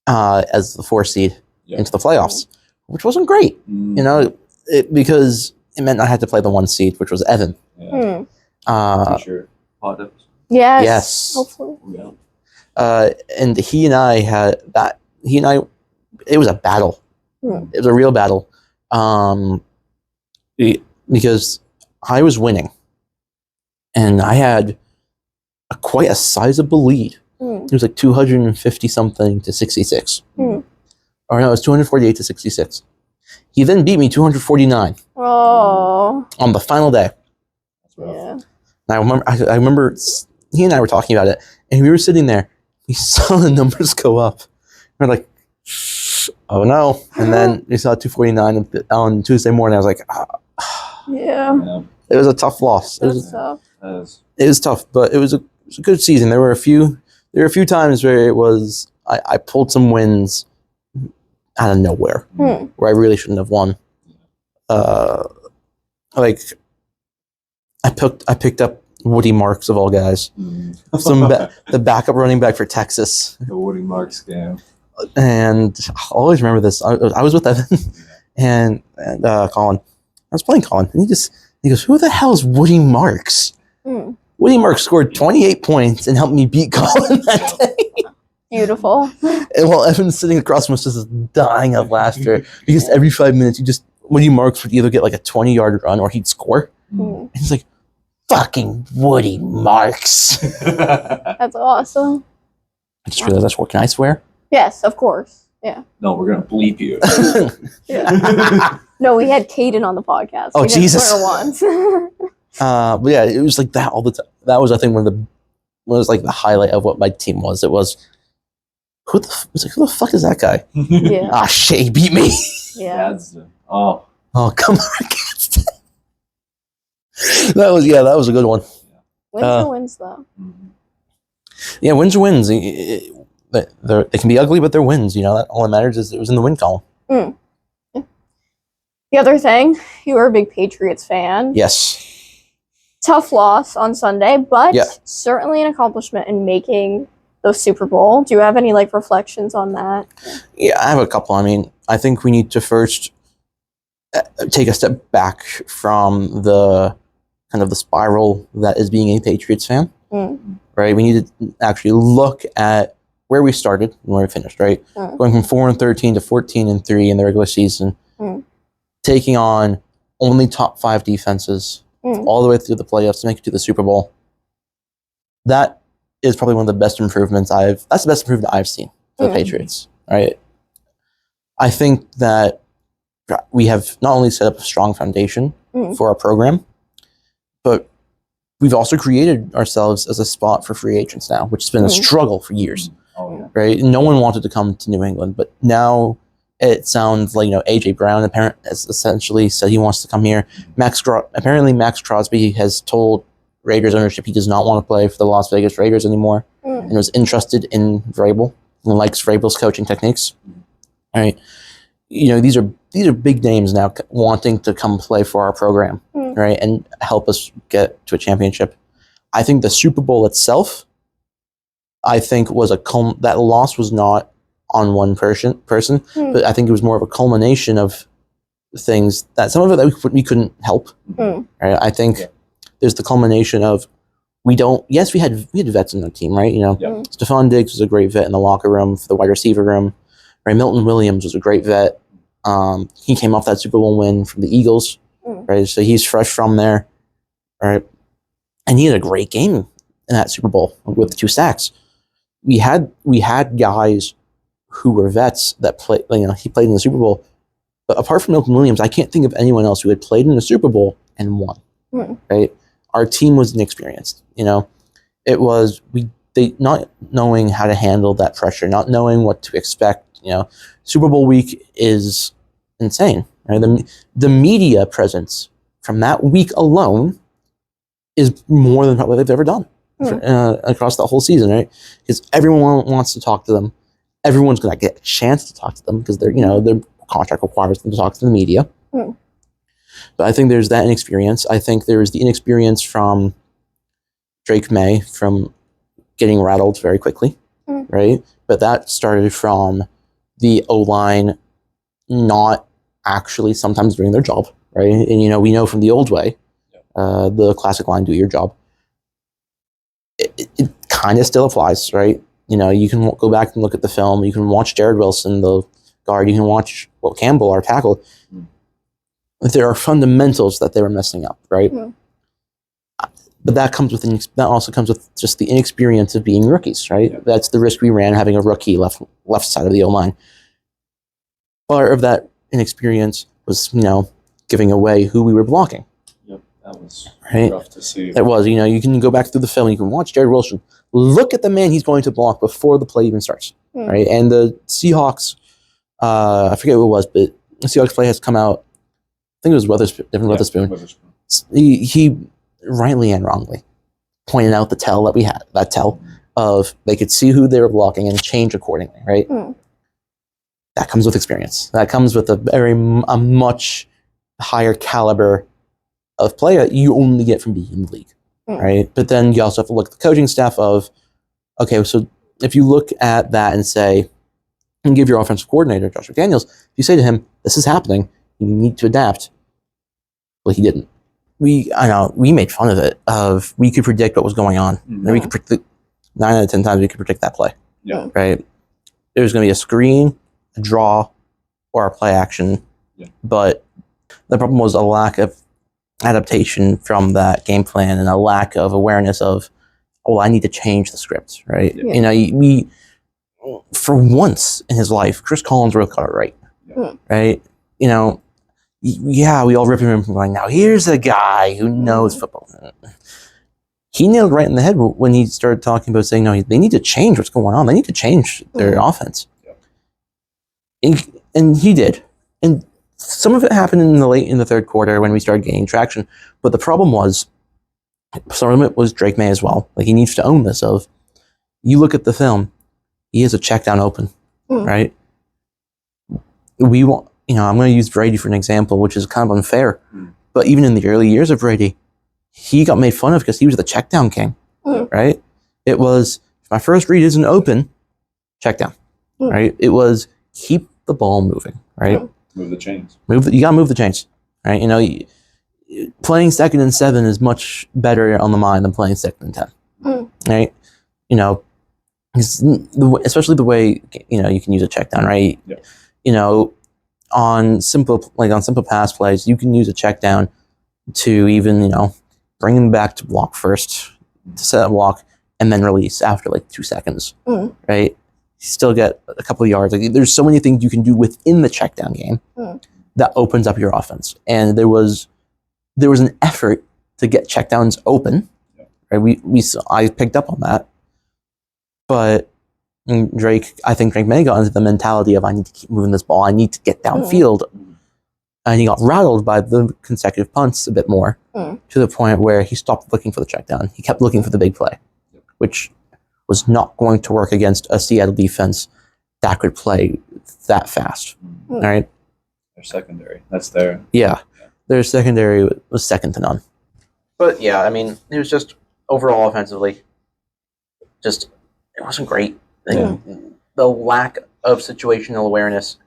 Speaker 4: as the 4 seed into the playoffs, which wasn't great, you know, because it meant I had to play the 1 seed, which was Evan.
Speaker 1: Sure.
Speaker 2: Yes. Hopefully.
Speaker 4: Yeah. And he and I had that. It was a battle. It was a real battle. Because I was winning, and I had quite a sizable lead. It was like 250 something to 66. Or no, it was 248 to 66. He then beat me 249.
Speaker 2: Oh.
Speaker 4: On the final day.
Speaker 2: Yeah.
Speaker 4: And I remember he and I were talking about it, and we were sitting there. We saw the numbers go up. We're like, oh no! And then we saw 249 on Tuesday morning. I was like,
Speaker 2: yeah.
Speaker 4: It was a tough loss. It was tough, but it was a good season. There were a few times where it was I pulled some wins out of nowhere where I really shouldn't have won. Like I picked up Woody Marks of all guys, the backup running back for Texas.
Speaker 1: The Woody Marks game.
Speaker 4: And I'll always remember this. I was with Evan and Colin. I was playing Colin, and he goes, "Who the hell is Woody Marks?" Woody Marks scored 28 points and helped me beat Colin that day.
Speaker 2: Beautiful.
Speaker 4: And while Evan's sitting across from us just dying of laughter, because every 5 minutes Woody Marks would either get like a 20-yard run or he'd score. And he's like, fucking Woody Marks.
Speaker 2: That's awesome.
Speaker 4: I just realized that's what. Can I swear?
Speaker 2: Yes, of course. Yeah.
Speaker 1: No, we're gonna bleep you.
Speaker 2: No, we had Caden on the podcast.
Speaker 4: Oh,
Speaker 2: we
Speaker 4: Jesus.
Speaker 2: Didn't swear once.
Speaker 4: But yeah, it was like that all the time. That was, I think, was like the highlight of what my team was. It was who the fuck is that guy?
Speaker 2: Yeah.
Speaker 4: Ah, shit, he beat me.
Speaker 2: Yeah.
Speaker 4: Oh, come on. That was a good one.
Speaker 2: Wins are wins, though.
Speaker 4: Yeah, wins are wins. They can be ugly, but they're wins. You know, all that matters is it was in the win column.
Speaker 2: The other thing, you were a big Patriots fan.
Speaker 4: Yes.
Speaker 2: Tough loss on Sunday, but certainly an accomplishment in making the Super Bowl. Do you have any reflections on that?
Speaker 4: Yeah, I have a couple. I mean, I think we need to first take a step back from the kind of the spiral that is being a Patriots fan. Right? We need to actually look at where we started and where we finished, right? Going from 4-13 to 14-3 in the regular season, taking on only top 5 defenses all the way through the playoffs to make it to the Super Bowl. That is probably one of the best improvements that's the best improvement I've seen for the Patriots, right? I think that we have not only set up a strong foundation for our program, but we've also created ourselves as a spot for free agents now, which has been a struggle for years.
Speaker 1: Oh, yeah.
Speaker 4: Right? No one wanted to come to New England, but now it sounds like, AJ Brown has essentially said he wants to come here. Apparently Max Crosby has told Raiders ownership he does not want to play for the Las Vegas Raiders anymore, and was interested in Vrabel and likes Vrabel's coaching techniques. Right? These are big names now wanting to come play for our program, right, and help us get to a championship. I think the Super Bowl itself, I think, was that loss was not on one person, but I think it was more of a culmination of things that some of it that we couldn't help. Right? I think there's the culmination of we had vets in the team, right? Stephon Diggs was a great vet in the locker room, for the wide receiver room. Right? Milton Williams was a great vet. He came off that Super Bowl win from the Eagles, right? So he's fresh from there, right? And he had a great game in that Super Bowl with the 2 sacks. We had guys who were vets that played. He played in the Super Bowl, but apart from Milton Williams, I can't think of anyone else who had played in the Super Bowl and won. Right? Our team was inexperienced. It was they not knowing how to handle that pressure, not knowing what to expect. Super Bowl week is insane. Right? The media presence from that week alone is more than probably they've ever done across the whole season, right? Because everyone wants to talk to them. Everyone's going to get a chance to talk to them because their contract requires them to talk to the media. But I think there's that inexperience. I think there's the inexperience from Drake May from getting rattled very quickly, right? But that started from the O-line not actually sometimes doing their job, right? And, we know from the old way, the classic line, do your job. It kind of still applies, right? You can go back and look at the film. You can watch Jared Wilson, the guard. You can watch Campbell, our tackle. There are fundamentals that they were messing up, right? But that also comes with just the inexperience of being rookies, right? That's the risk we ran, having a rookie left side of the O-line. Part of that inexperience was, giving away who we were blocking.
Speaker 1: That was
Speaker 4: right?
Speaker 1: rough to see.
Speaker 4: It was. You can go back through the film. You can watch Jared Wilson. Look at the man he's going to block before the play even starts, right? And the Seahawks, I forget who it was, but the Seahawks play has come out. I think it was Witherspoon. He rightly and wrongly pointed out the tell that we had. That tell of they could see who they were blocking and change accordingly, right? That comes with experience. That comes with a much higher caliber of player you only get from being in the league, right? But then you also have to look at the coaching staff of, okay, so if you look at that and say, and give your offensive coordinator, Josh McDaniels, if you say to him, this is happening, you need to adapt. Well, he didn't. We made fun of it, we could predict what was going on. And we could predict 9 out of 10 times we could predict that play, right? There was going to be a screen, a draw, or a play action, but the problem was a lack of adaptation from that game plan and a lack of awareness of, I need to change the script, right? We for once in his life, Chris Collinsworth got it right, right? We all rip him from going, now here's a guy who knows football. He nailed right in the head when he started talking about saying, no, they need to change what's going on. They need to change their offense. And he did. And some of it happened in the third quarter when we started gaining traction. But the problem was, some of it was Drake May as well. Like, he needs to own this of, you look at the film, he has a check down open, right? We want, I'm going to use Brady for an example, which is kind of unfair. But even in the early years of Brady, he got made fun of because he was the check down king, right? It was, if my first read isn't open, check down, right? It was, keep the ball moving, right?
Speaker 1: Move the chains.
Speaker 4: You got to move the chains, right? Playing 2nd and 7 is much better on the mind than playing 2nd and 10, right? Especially the way you can use a check down, right? On simple pass plays, you can use a check down to even bring him back to block first, to set a block, and then release after 2 seconds, right? You still get a couple of yards. There's so many things you can do within the check down game that opens up your offense. And there was an effort to get checkdowns open, Right? I picked up on that, but I think Drake May got into the mentality of I need to keep moving this ball. I need to get downfield. And he got rattled by the consecutive punts a bit more to the point where he stopped looking for the check down. He kept looking for the big play, which was not going to work against a Seattle defense that could play that fast. All right.
Speaker 1: Their secondary. That's their.
Speaker 4: Yeah. Their secondary was second to none.
Speaker 3: But yeah, I mean, it was just overall offensively, it wasn't great. Like, the lack of situational awareness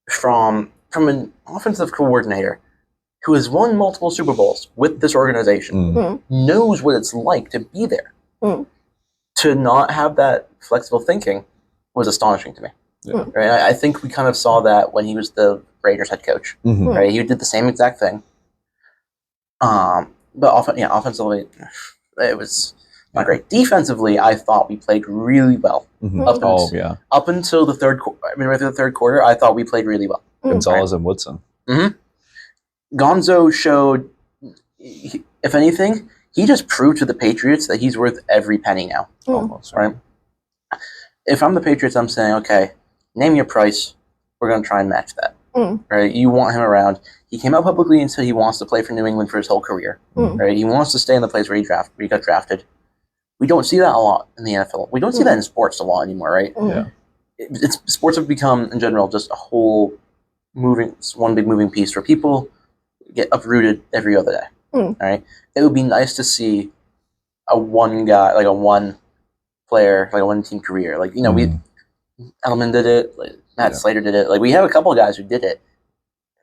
Speaker 3: from an offensive coordinator who has won multiple Super Bowls with this organization, knows what it's like to be there. To not have that flexible thinking was astonishing to me.
Speaker 1: Yeah.
Speaker 3: Right? I think we kind of saw that when he was the Raiders head coach. Right? He did the same exact thing. But offensively, it was not great. Defensively, I thought we played really well. Up until the third quarter. I mean, right through the third quarter, I thought we played really well.
Speaker 1: Gonzalez and Woodson.
Speaker 3: Gonzo showed, if anything, he just proved to the Patriots that he's worth every penny now.
Speaker 1: Almost.
Speaker 3: Right? If I'm the Patriots, I'm saying, okay, name your price. We're going to try and match that. Right? You want him around. He came out publicly and said he wants to play for New England for his whole career. Right? He wants to stay in the place where he got drafted. We don't see that a lot in the NFL. We don't see that in sports a lot anymore, right?
Speaker 1: Yeah.
Speaker 3: Sports have become, in general, just a whole one big moving piece where people get uprooted every other day. All right? It would be nice to see a one guy, like a one player, like a one team career. Like, Edelman did it, like Matt Slater did it. Like, we have a couple of guys who did it.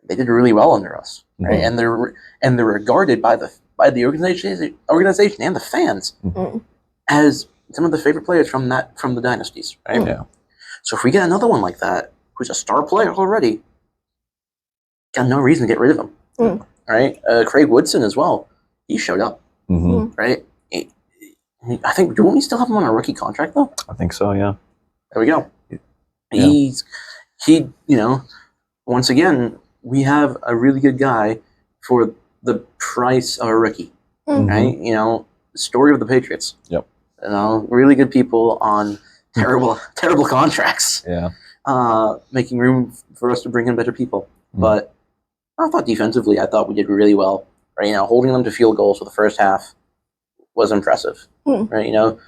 Speaker 3: They did really well under us, right? And they're regarded by the organization and the fans as some of the favorite players from the dynasties, right?
Speaker 1: Yeah.
Speaker 3: So if we get another one like that, who's a star player already, got no reason to get rid of him, right? Craig Woodson as well. He showed up, right? I think, do we still have him on a rookie contract though?
Speaker 1: I think so. Yeah.
Speaker 3: There we go.
Speaker 1: Yeah.
Speaker 3: Once again, we have a really good guy for the price of a rookie, right? Story of the Patriots.
Speaker 1: Yep.
Speaker 3: Really good people on terrible contracts.
Speaker 1: Yeah.
Speaker 3: Making room for us to bring in better people. But I thought defensively, we did really well. Right? Holding them to field goals for the first half was impressive. Right? Now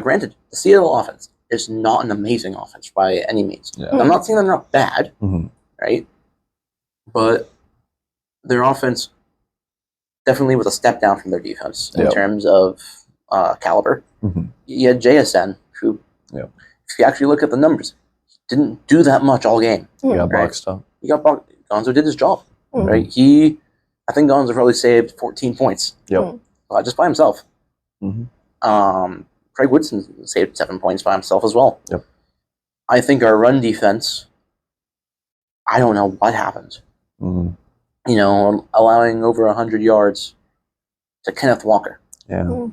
Speaker 3: granted, the Seattle offense is not an amazing offense by any means.
Speaker 1: Yeah.
Speaker 3: I'm not saying they're not bad, right? But their offense definitely was a step down from their defense in terms of caliber. You had JSN, who, if you actually look at the numbers, didn't do that much all game.
Speaker 1: He got boxed up.
Speaker 3: Gonzo did his job, right? I think Gonzo probably saved 14 points. Just by himself. Craig Woodson saved 7 points by himself as well. I think our run defense, I don't know what happened. Allowing over 100 yards to Kenneth Walker.
Speaker 1: Yeah.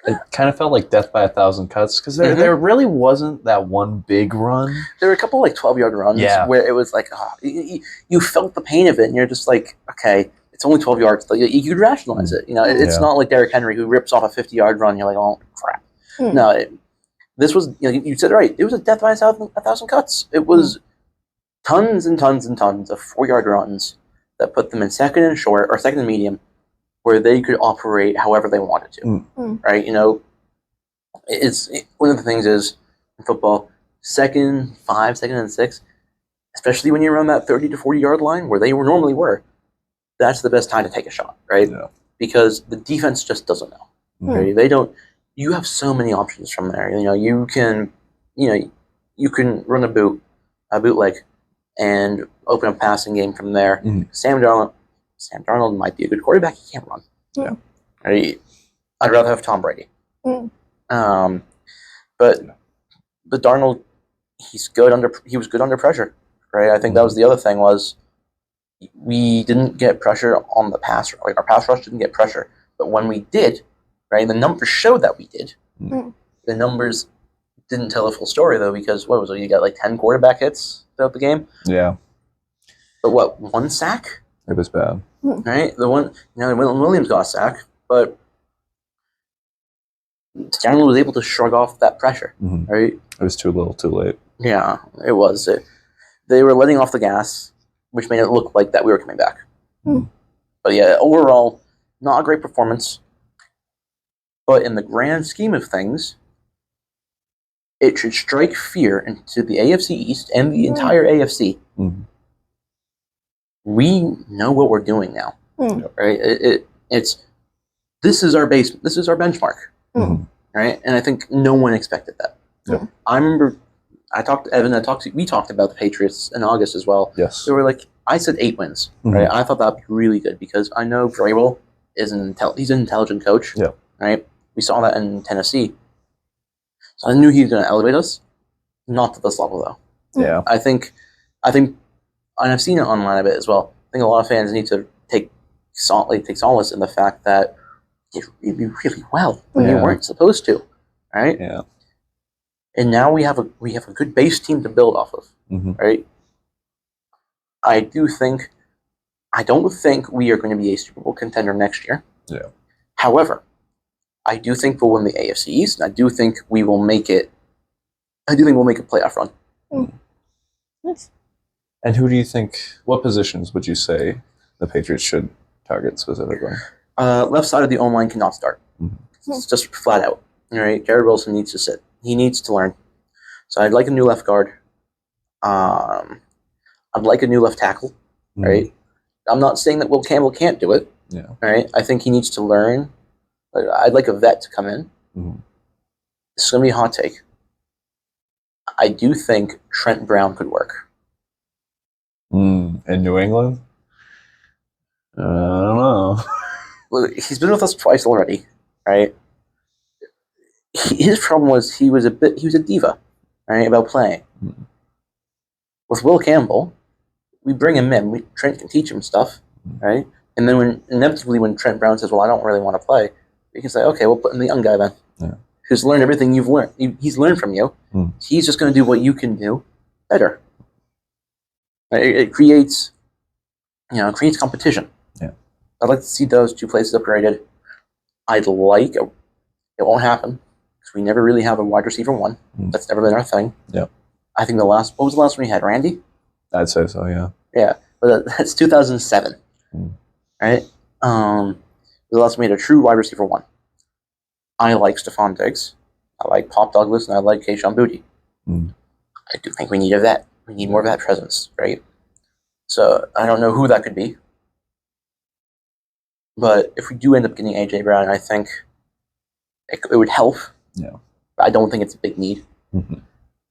Speaker 1: It kind of felt like death by 1,000 cuts because there really wasn't that one big run.
Speaker 3: There were a couple 12-yard runs where it was like, you felt the pain of it, and you're just like, okay, it's only 12 yards. Like, you could rationalize it. It's not like Derrick Henry who rips off a 50-yard run. You're like, oh crap. No, this was. You said it right. It was a death by 1,000 cuts. It was tons and tons and tons of 4-yard runs that put them in second and short or second and medium, where they could operate however they wanted to. Right? It's one of the things is in football, 2nd, 5, 2nd and 6, especially when you're around that 30 to 40-yard line where they normally were. That's the best time to take a shot, right? Yeah. Because the defense just doesn't know. Right? They don't. You have so many options from there. You can run a bootleg, and open a passing game from there. Sam Darnold might be a good quarterback. He can't run.
Speaker 1: Yeah.
Speaker 3: Right? I'd rather have Tom Brady. But Darnold, he was good under pressure. Right? I think that was the other thing was. We didn't get pressure on the pass. Like our pass rush didn't get pressure, but when we did, right, the numbers showed that we did. The numbers didn't tell the full story though, because what was it? You got 10 quarterback hits throughout the game.
Speaker 1: Yeah.
Speaker 3: But 1 sack?
Speaker 1: It was bad.
Speaker 3: Right. The one, Williams got a sack, but Stanley was able to shrug off that pressure, right?
Speaker 1: It was too little, too late.
Speaker 3: Yeah, it was. They were letting off the gas, which made it look like that we were coming back. But yeah, overall, not a great performance. But in the grand scheme of things, it should strike fear into the AFC East and the entire AFC. We know what we're doing now, right? This is our base. This is our benchmark, right? And I think no one expected that. I remember I talked to Evan. We talked about the Patriots in August as well.
Speaker 1: Yes,
Speaker 3: they were like, I said 8 wins, right? I thought that'd be really good because I know Vrabel is he's an intelligent coach, right? We saw that in Tennessee, so I knew he was going to elevate us. Not to this level though.
Speaker 1: Yeah,
Speaker 3: I think, and I've seen it online a bit as well. I think a lot of fans need to take solace in the fact that they did really well when they weren't supposed to, right?
Speaker 1: Yeah.
Speaker 3: And now we have a good base team to build off of, right? I don't think we are going to be a Super Bowl contender next year.
Speaker 1: Yeah.
Speaker 3: However, I do think we'll win the AFC East, and I do think we will make it. I do think we'll make a playoff run.
Speaker 2: Nice.
Speaker 1: And who do you think? What positions would you say the Patriots should target specifically?
Speaker 3: Left side of the O-line cannot start. It's just flat out. All right, Garrett Wilson needs to sit. He needs to learn. So I'd like a new left guard. I'd like a new left tackle. Right. I'm not saying that Will Campbell can't do it.
Speaker 1: Yeah.
Speaker 3: Right. I think he needs to learn. I'd like a vet to come in. This is going to be a hot take. I do think Trent Brown could work.
Speaker 1: In New England? I don't know.
Speaker 3: Look, he's been with us twice already, right? His problem was he was a diva, right, about playing. With Will Campbell, we bring him in. Trent can teach him stuff, right? And then when Trent Brown says, "Well, I don't really want to play," we can say, "Okay, we'll put in the young guy then, who's learned everything you've learned. He's learned from you. He's just going to do what you can do better." It creates competition. Yeah, I'd like to see those two places upgraded. It won't happen because we never really have a wide receiver one. That's never been our thing. Yeah, I think what was the last one we had? Randy?
Speaker 1: I'd say so. Yeah.
Speaker 3: Yeah, but that's 2007. Right? The last one we had a true wide receiver one. I like Stephon Diggs. I like Pop Douglas, and I like Kayshon Boutte. I do think we need a vet. We need more of that presence, right? So I don't know who that could be. But if we do end up getting A.J. Brown, I think it would help. Yeah. But I don't think it's a big need.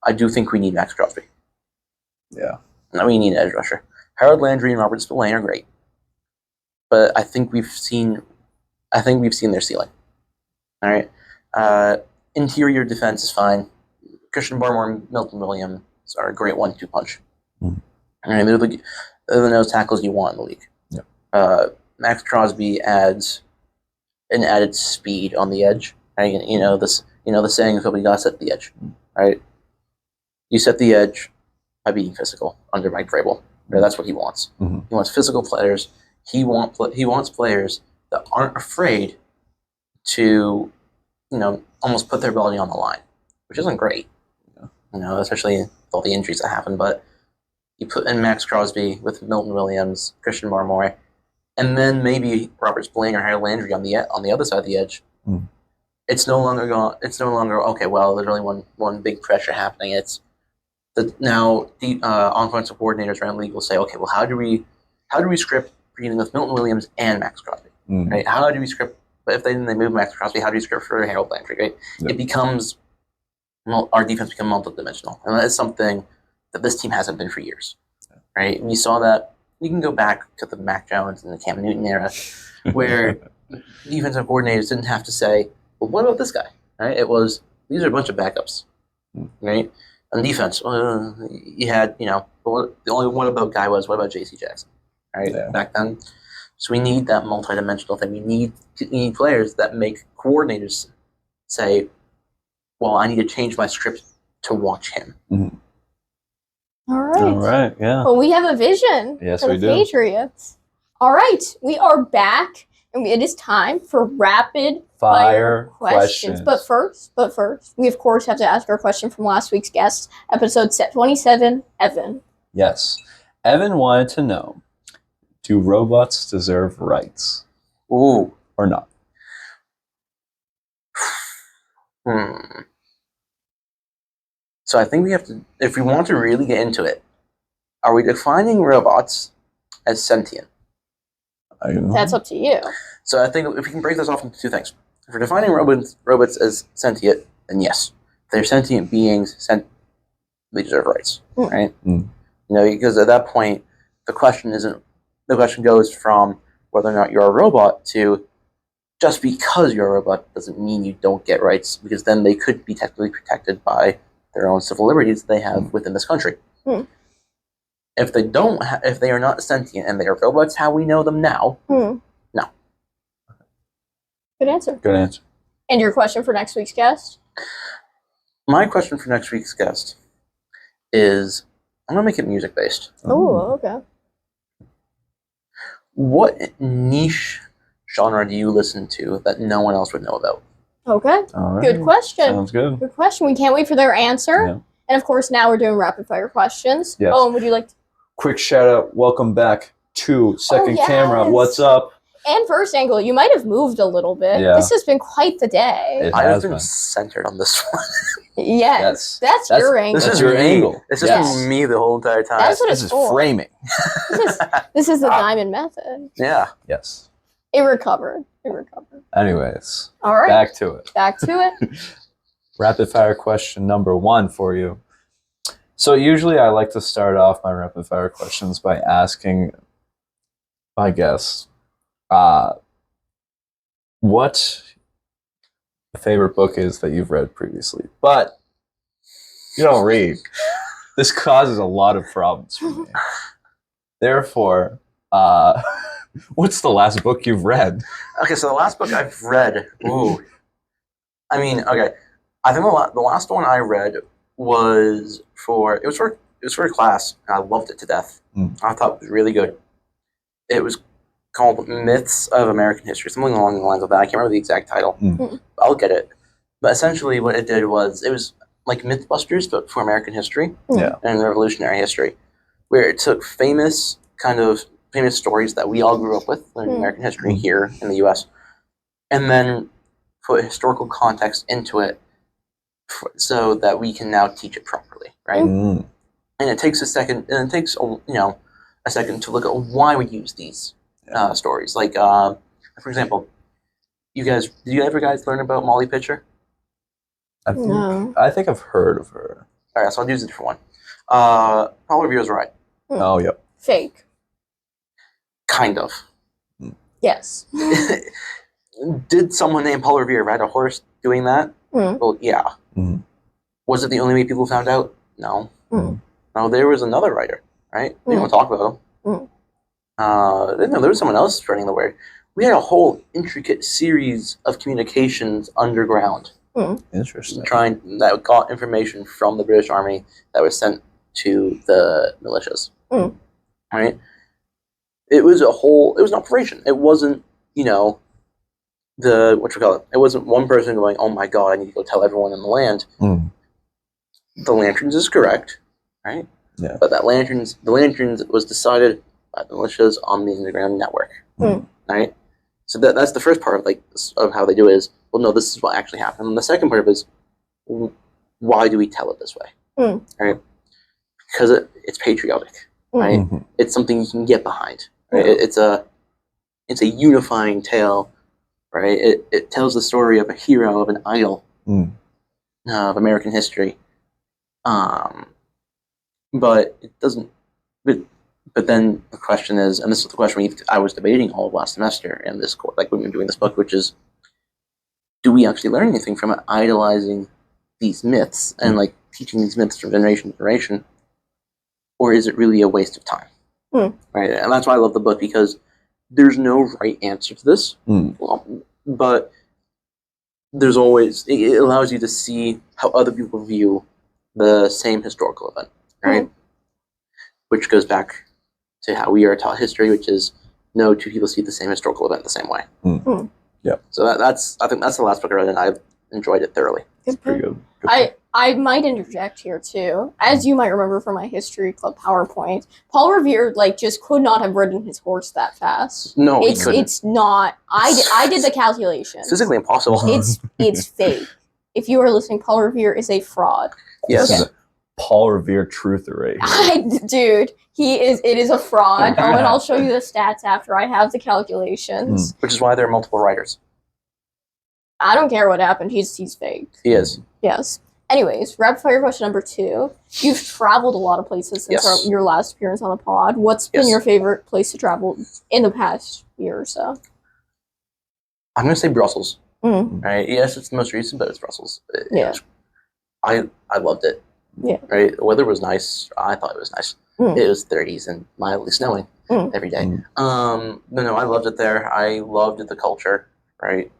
Speaker 3: I do think we need Max Crosby. Yeah. No, we need an edge rusher. Harold Landry and Robert Spillane are great. But I think we've seen their ceiling. All right. Interior defense is fine. Christian Barmore and Milton Williams are a great 1-2 punch. And they're the nose tackles you want in the league. Yeah. Max Crosby adds an added speed on the edge. Right? The saying is, "You gotta set the edge." Right? You set the edge by being physical under Mike Vrabel. Right? That's what he wants. He wants physical players. He wants players that aren't afraid to, almost put their body on the line, which isn't great. Especially with all the injuries that happen. But you put in Max Crosby with Milton Williams, Christian Barmore, and then maybe Robert Spillane or Harold Landry on the other side of the edge. It's no longer okay. Well, there's only one big pressure happening. It's now the offensive coordinators around the league will say, okay, well, how do we script beginning with Milton Williams and Max Crosby? Right? How do we script? But if they move Max Crosby, how do you script for Harold Landry? Right? Yep. It becomes our defense becomes multidimensional, and that is something that this team hasn't been for years. Right? And you saw that. You can go back to the Mac Jones and the Cam Newton era, where defensive coordinators didn't have to say, "Well, what about this guy?" Right? It was, these are a bunch of backups, right? On defense, you had, the only one about guy was, what about J.C. Jackson, right? Yeah. Back then. So we need that multidimensional thing. We need players that make coordinators say, well, I need to change my script to watch him.
Speaker 2: All right.
Speaker 1: Yeah.
Speaker 2: Well, we have a vision for the Patriots. All right. We are back. And it is time for rapid
Speaker 1: Fire
Speaker 2: questions. But first, we of course have to ask our question from last week's guest, episode 27, Evan.
Speaker 1: Yes. Evan wanted to know, do robots deserve rights?
Speaker 3: Ooh.
Speaker 1: Or not?
Speaker 3: So I think we have to, if we want to really get into it, are we defining robots as sentient?
Speaker 2: That's up to you.
Speaker 3: So I think if we can break this off into two things. If we're defining robots as sentient, then yes. If they're sentient beings, they deserve rights, right?
Speaker 1: Mm.
Speaker 3: You know, because at that point, the question goes from whether or not you're a robot to just because you're a robot doesn't mean you don't get rights, because then they could be technically protected by their own civil liberties they have within this country. If they don't, if they are not sentient and they are robots, how we know them now, no.
Speaker 2: Good answer.
Speaker 1: Good answer.
Speaker 2: And your question for next week's guest?
Speaker 3: My question for next week's guest is, I'm gonna make it music based.
Speaker 2: Oh, okay.
Speaker 3: What niche genre do you listen to that no one else would know about?
Speaker 2: Okay.
Speaker 1: All right.
Speaker 2: Good question.
Speaker 1: Sounds good.
Speaker 2: Good question. We can't wait for their answer.
Speaker 1: Yeah.
Speaker 2: And of course, now we're doing rapid fire questions.
Speaker 1: Yes.
Speaker 2: Oh, and would you like to?
Speaker 1: Quick shout out. Welcome back to Second Camera.
Speaker 2: Yes.
Speaker 1: What's up?
Speaker 2: And first angle, you might have moved a little bit.
Speaker 1: Yeah.
Speaker 2: This has been quite the day.
Speaker 1: It
Speaker 3: I have
Speaker 1: has
Speaker 3: been
Speaker 1: been.
Speaker 3: centered on this one.
Speaker 2: Yes. That's your angle.
Speaker 3: This is
Speaker 1: your
Speaker 3: me.
Speaker 1: angle.
Speaker 3: It's just
Speaker 1: Yes.
Speaker 3: been me the whole entire time.
Speaker 2: That's what
Speaker 1: This
Speaker 2: it's
Speaker 1: is
Speaker 2: for.
Speaker 1: framing.
Speaker 2: This is the diamond method.
Speaker 3: Yeah.
Speaker 1: Yes.
Speaker 2: It recovered.
Speaker 1: Anyways,
Speaker 2: All right.
Speaker 1: back to it.
Speaker 2: Back to it.
Speaker 1: Rapid fire question number 1 for you. So usually I like to start off my rapid fire questions by asking my guests what the favorite book is that you've read previously. But you don't read. This causes a lot of problems for me. Therefore, what's the last book you've read?
Speaker 3: Okay, so the last book I've read, I mean, okay, I think the last one I read was for a class, and I loved it to death. I thought it was really good. It was called Myths of American History, something along the lines of that. I can't remember the exact title. I'll get it. But essentially what it did was, it was like Mythbusters, but for American history and revolutionary history, where it took famous stories that we all grew up with in American history here in the U.S., and then put historical context into it so that we can now teach it properly, right? And it takes a second to look at why we use these stories. Like, for example, did you ever learn about Molly Pitcher?
Speaker 1: I think I've heard of her.
Speaker 3: All right, so I'll use a different one. Paul Revere is right.
Speaker 1: Oh, yep.
Speaker 2: Fake.
Speaker 3: Kind of.
Speaker 2: Yes.
Speaker 3: Did someone named Paul Revere ride a horse doing that? Well, yeah. Was it the only way people found out? No. No, there was another writer, right? We don't talk about him. No, there was someone else spreading the word. We had a whole intricate series of communications underground.
Speaker 1: Interesting.
Speaker 3: That got information from the British Army that was sent to the militias. Right? It was an operation. It wasn't, it wasn't one person going, oh my god, I need to go tell everyone in the land. The lanterns is correct, right?
Speaker 1: Yeah.
Speaker 3: But the lanterns was decided by the militias on the underground network. Right? So that's the first part of how they do it is, well, no, this is what actually happened. And the second part of it is, why do we tell it this way? Right? Because it's patriotic, right? It's something you can get behind. Right? It's a unifying tale, right? It tells the story of a hero, of an idol of American history. But it doesn't. But then the question is, and this is the question I was debating all of last semester in this course, like when we were doing this book, which is, do we actually learn anything from it, idolizing these myths and teaching these myths from generation to generation, or is it really a waste of time? Right, and that's why I love the book, because there's no right answer to this, but there's always, it allows you to see how other people view the same historical event, right? Which goes back to how we are taught history, which is no two people see the same historical event the same way.
Speaker 1: Yep.
Speaker 3: So I think that's the last book I read, and I enjoyed it thoroughly.
Speaker 1: It's pretty good.
Speaker 2: I might interject here too. As you might remember from my history club PowerPoint, Paul Revere just could not have ridden his horse that fast.
Speaker 3: No, he
Speaker 2: it's
Speaker 3: couldn't.
Speaker 2: it's not. I did the calculations.
Speaker 3: It's physically impossible.
Speaker 2: It's fake. If you are listening, Paul Revere is a fraud.
Speaker 3: Yes.
Speaker 2: Okay.
Speaker 1: Paul Revere truther right here.
Speaker 2: Dude, it is a fraud. Oh, and I'll show you the stats after I have the calculations.
Speaker 3: Which is why there are multiple writers.
Speaker 2: I don't care what happened. He's fake.
Speaker 3: He is.
Speaker 2: Yes. Anyways, rapid fire question number 2. You've traveled a lot of places since your last appearance on the pod. What's been your favorite place to travel in the past year or so?
Speaker 3: I'm going to say Brussels. Right? Yes, it's the most recent, but it's Brussels. I loved it.
Speaker 2: Yeah.
Speaker 3: Right? The weather was nice. I thought it was nice. It was 30s and mildly snowing every day. No, I loved it there. I loved the culture. Right?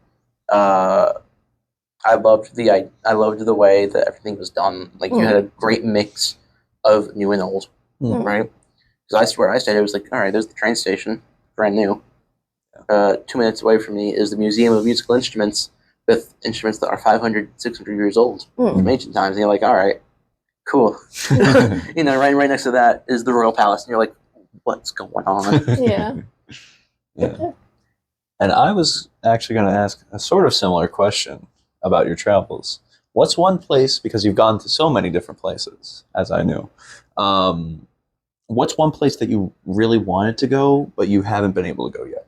Speaker 3: I loved the way that everything was done. Like you had a great mix of new and old, right? Because where I stayed, it was like, all right, there's the train station, brand new. 2 minutes away from me is the Museum of Musical Instruments with instruments that are 500, 600 years old from ancient times. And you're like, all right, cool. Right next to that is the Royal Palace, and you're like, what's going on?
Speaker 2: Yeah.
Speaker 1: And I was actually going to ask a sort of similar question about your travels. What's one place, because you've gone to so many different places, as I knew, what's one place that you really wanted to go, but you haven't been able to go yet?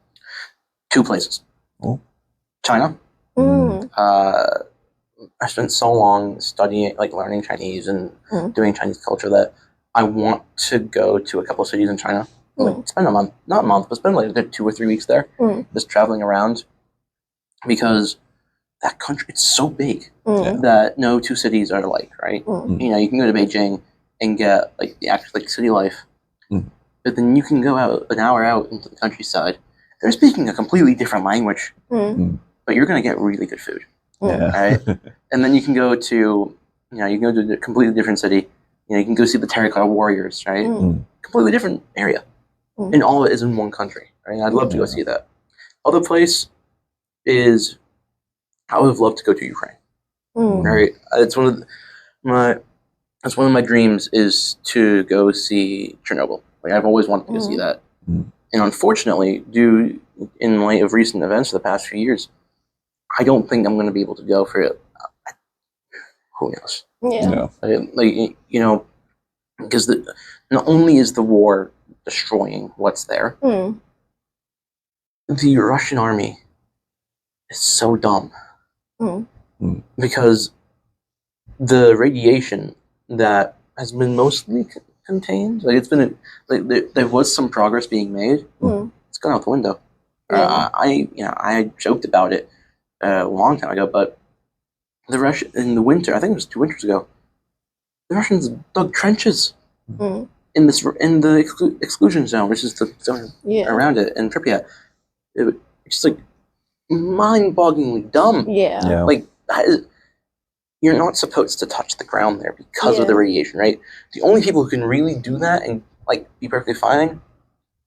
Speaker 3: 2 places.
Speaker 1: Oh.
Speaker 3: China. I spent so long studying, learning Chinese and doing Chinese culture that I want to go to a couple of cities in China. Spend a month, not a month, but spend 2 or 3 weeks there, just traveling around, because that country, it's so big that no 2 cities are alike, right? You can go to Beijing and get the actual city life, but then you can go out an hour out into the countryside. They're speaking a completely different language, but you're going to get really good food, right? And then you can go to a completely different city. You can go see the Terracotta Warriors, right? Completely different area, and all of it is in one country, right? I'd love to go see that. Other place is, I would have loved to go to Ukraine, right? It's one of my dreams is to go see Chernobyl. I've always wanted to go see that. And unfortunately, in light of recent events for the past few years, I don't think I'm going to be able to go for it. Who knows? Because not only is the war destroying what's there, the Russian army is so dumb. Because the radiation that has been mostly contained, there was some progress being made. It's gone out the window. I joked about it a long time ago, but in the winter, I think it was 2 winters ago, the Russians dug trenches in the exclusion zone, which is the zone around it in Pripyat. It's just mind-bogglingly dumb. You're not supposed to touch the ground there because of the radiation, right? The only people who can really do that and be perfectly fine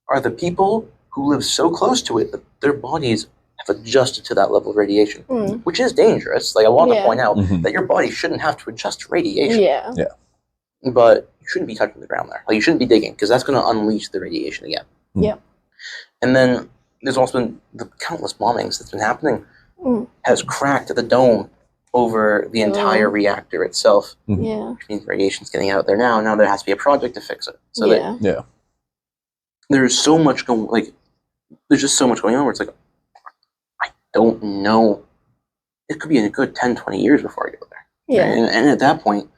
Speaker 3: are the people who live so close to it that their bodies have adjusted to that level of radiation, which is dangerous. I want to point out that your body shouldn't have to adjust to radiation. But you shouldn't be touching the ground there. You shouldn't be digging, because that's going to unleash the radiation again. And then there's also been the countless bombings that's been happening has cracked the dome over the entire reactor itself. Which means radiation's getting out there now. Now there has to be a project to fix it. So there's so much there's just so much going on where it's I don't know. It could be in a good 10, 20 years before I go there. Right? And at that point,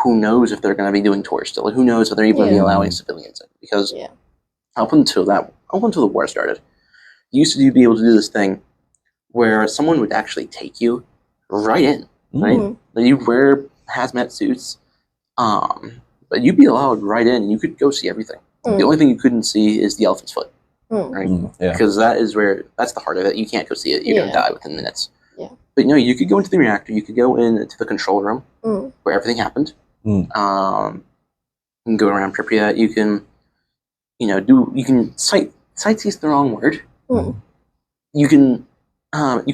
Speaker 3: who knows if they're going to be doing tours still? Who knows if they're even going to be allowing civilians in? Because up until the war started, you used to be able to do this thing where someone would actually take you right in, right? You'd wear hazmat suits, but you'd be allowed right in, and you could go see everything. The only thing you couldn't see is the elephant's foot, right? Because that's the heart of it. You can't go see it. You're going to die within minutes. But you could go into the reactor. You could go into the control room where everything happened. You can go around Pripyat. You can, you can sight sightsee's the wrong word.
Speaker 2: Mm.
Speaker 3: You can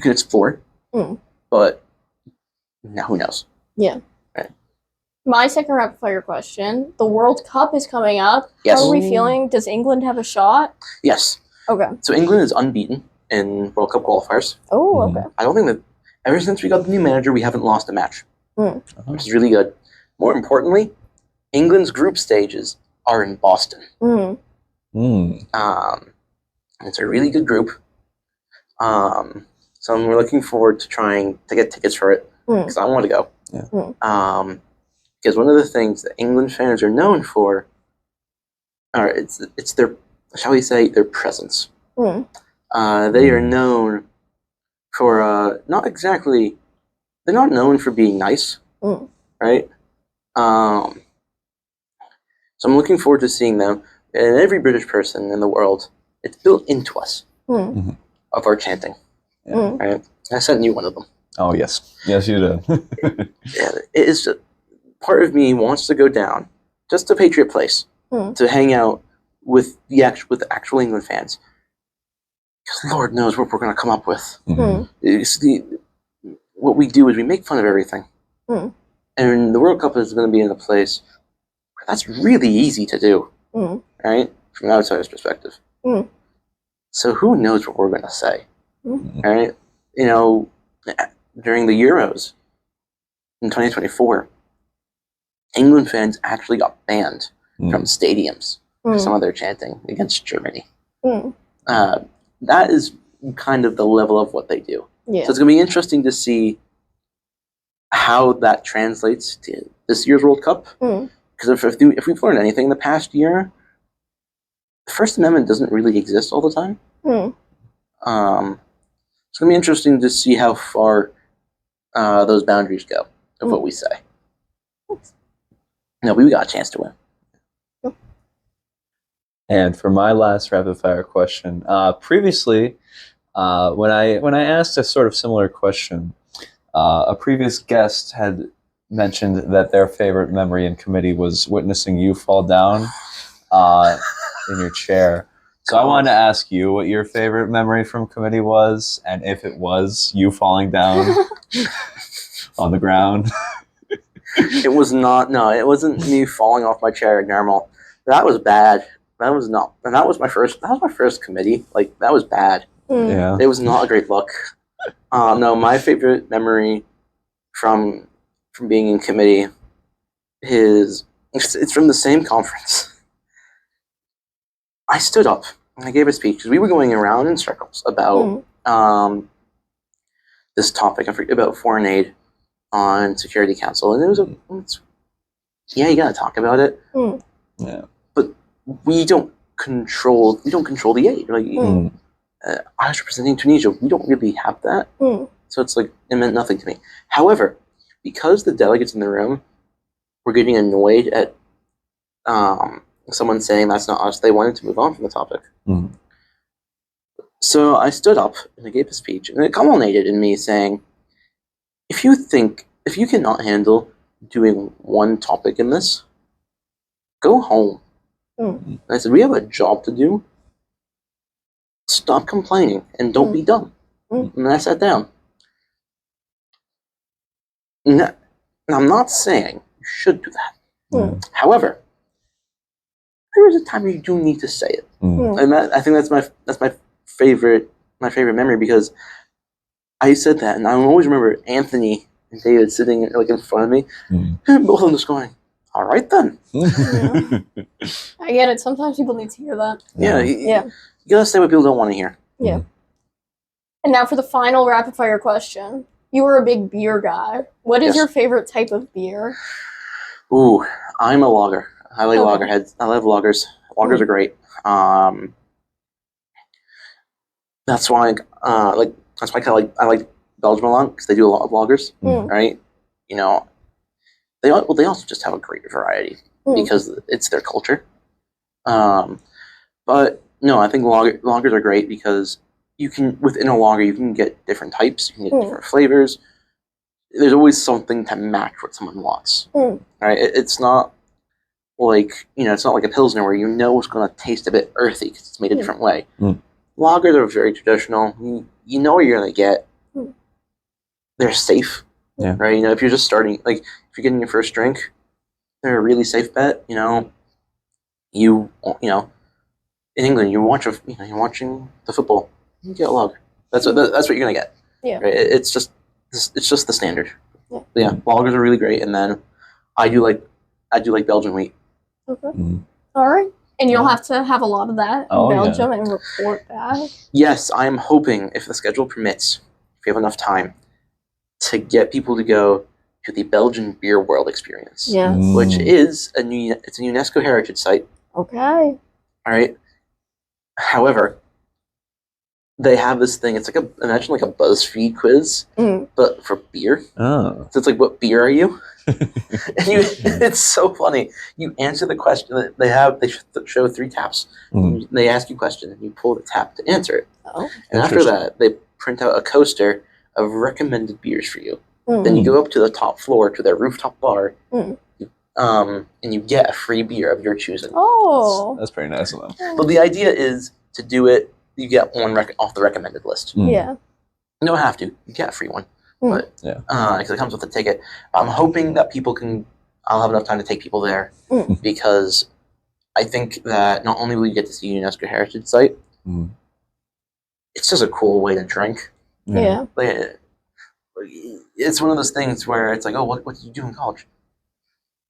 Speaker 3: explore, but now who knows?
Speaker 2: Yeah.
Speaker 3: Right.
Speaker 2: My second rapid fire question: the World Cup is coming up.
Speaker 3: Yes.
Speaker 2: How are we feeling? Does England have a shot?
Speaker 3: Yes.
Speaker 2: Okay.
Speaker 3: So England is unbeaten in World Cup qualifiers.
Speaker 2: Oh, okay.
Speaker 3: I don't think that ever since we got the new manager, we haven't lost a match, which is really good. More importantly, England's group stages are in Boston. It's a really good group. So we're looking forward to trying to get tickets for it because I want to go.
Speaker 1: Yeah.
Speaker 3: Because one of the things that England fans are known for, or it's their, shall we say, their presence. They are known for they're not known for being nice, right? So I'm looking forward to seeing them. And every British person in the world, it's built into us of our chanting. Right? I sent you one of them.
Speaker 1: Oh yes, yes you did.
Speaker 3: Yeah, it is just, part of me wants to go down just to Patriot Place to hang out with the actual England fans. Because Lord knows what we're going to come up with. What we do is we make fun of everything. And the World Cup is going to be in a place where that's really easy to do, right? From an outsider's perspective. So who knows what we're going to say, right? You know, during the Euros in 2024, England fans actually got banned from stadiums for some of their chanting against Germany. That is kind of the level of what they do.
Speaker 2: Yeah.
Speaker 3: So it's going to be interesting to see how that translates to this year's World Cup. Because if we've learned anything in the past year, the First Amendment doesn't really exist all the time. It's going to be interesting to see how far those boundaries go of what we say. No, we got a chance to win.
Speaker 1: And for my last rapid fire question, previously, when I asked a sort of similar question, a previous guest had mentioned that their favorite memory in committee was witnessing you fall down in your chair. So I wanted to ask you what your favorite memory from committee was, and if it was you falling down on the ground.
Speaker 3: It was not. No, it wasn't me falling off my chair normal. That was bad. That was not. And that was my first. That was my first committee. Like that was bad.
Speaker 1: Yeah.
Speaker 3: It was not a great look. No, my favorite memory from being in committee is it's from the same conference. I stood up and I gave a speech because we were going around in circles about this topic. I forget about foreign aid on Security Council, and it was you gotta talk about it.
Speaker 1: Yeah.
Speaker 3: But we don't control the aid. Like I was representing Tunisia. We don't really have that. So it's like it meant nothing to me. However, because the delegates in the room were getting annoyed at someone saying that's not us, they wanted to move on from the topic. So I stood up and I gave a speech, and it culminated in me saying, if you cannot handle doing one topic in this, go home. And I said, we have a job to do. Stop complaining and don't be dumb. And I sat down. Now, I'm not saying you should do that. However, there is a time where you do need to say it, and I think that's my favorite memory, because I said that, and I always remember Anthony and David sitting like in front of me, and both of them just going, "All right then."
Speaker 2: I get it. Sometimes people need to hear that.
Speaker 3: Yeah. You gotta say what people don't want to hear.
Speaker 2: Yeah. And now for the final rapid fire question. You were a big beer guy. What is your favorite type of beer?
Speaker 3: Ooh, I'm a lager. I like lagerheads. I love lagers. Lagers are great. That's why I like Belgium a lot, because they do a lot of lagers, right? You know, they also just have a great variety because it's their culture. But no, I think lagers are great because you can, within a lager, you can get different types, you can get different flavors. There's always something to match what someone wants, right? It's not like, it's not like a Pilsner where it's going to taste a bit earthy because it's made a different way. Lagers are very traditional. You know what you're going to get. They're safe.
Speaker 1: Yeah.
Speaker 3: Right? If you're just starting, like, if you're getting your first drink, they're a really safe bet. In England, you're watching the football. You get a lager. That's what you're going to get.
Speaker 2: Yeah.
Speaker 3: Right? It's just the standard. Yeah. Lagers are really great. And then I do like Belgian wheat.
Speaker 2: Okay. All right. And you'll have to have a lot of that in Belgium and report back.
Speaker 3: Yes, I'm hoping, if the schedule permits, if we have enough time, to get people to go to the Belgian Beer World Experience.
Speaker 2: Yes.
Speaker 3: Which is it's a UNESCO heritage site.
Speaker 2: Okay.
Speaker 3: All right. However, they have this thing. It's like imagine like a BuzzFeed quiz, but for beer.
Speaker 1: Oh.
Speaker 3: So it's like, what beer are you? It's so funny. You answer the question. They show 3 taps. They ask you a question, and you pull the tap to answer it.
Speaker 2: Oh.
Speaker 3: And after that, they print out a coaster of recommended beers for you. Then you go up to the top floor to their rooftop bar, and you get a free beer of your choosing.
Speaker 2: Oh,
Speaker 1: that's pretty nice of them.
Speaker 3: But the idea is to do it. You get one off the recommended list.
Speaker 2: Yeah.
Speaker 3: You don't have to. You get a free one. But because it comes with a ticket. I'm hoping that I'll have enough time to take people there because I think that not only will you get to see a UNESCO heritage site, it's just a cool way to drink.
Speaker 2: Yeah.
Speaker 3: It's one of those things where it's like, oh, what did you do in college?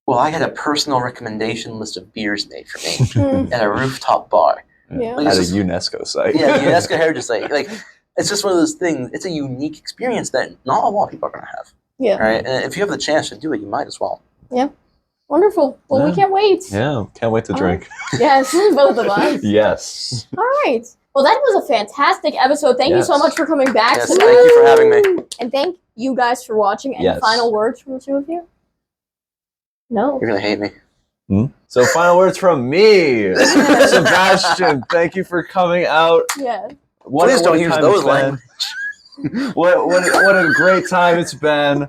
Speaker 3: Well, I had a personal recommendation list of beers made for me at a rooftop bar.
Speaker 2: Yeah.
Speaker 1: At a UNESCO site.
Speaker 3: Yeah, UNESCO heritage site. Like, it's just one of those things. It's a unique experience that not a lot of people are going to have.
Speaker 2: Yeah.
Speaker 3: Right? And if you have the chance to do it, you might as well.
Speaker 2: Yeah. Wonderful. Well, we can't wait.
Speaker 1: Yeah, can't wait to drink.
Speaker 2: Yes, both of us.
Speaker 1: Yes.
Speaker 2: All right. Well, that was a fantastic episode. Thank you so much for coming back.
Speaker 3: Yes, thank you for having me.
Speaker 2: And thank you guys for watching. Any final words from the 2 of you? No.
Speaker 3: You're going to hate me.
Speaker 1: So final words from me. Sebastian, thank you for coming out.
Speaker 2: Yeah.
Speaker 3: Please don't use those language.
Speaker 1: What a great time it's been.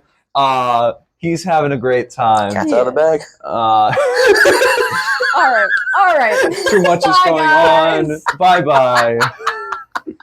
Speaker 1: He's having a great time.
Speaker 3: Cat's out of the bag.
Speaker 2: All right.
Speaker 1: Too much is going on. Bye-bye.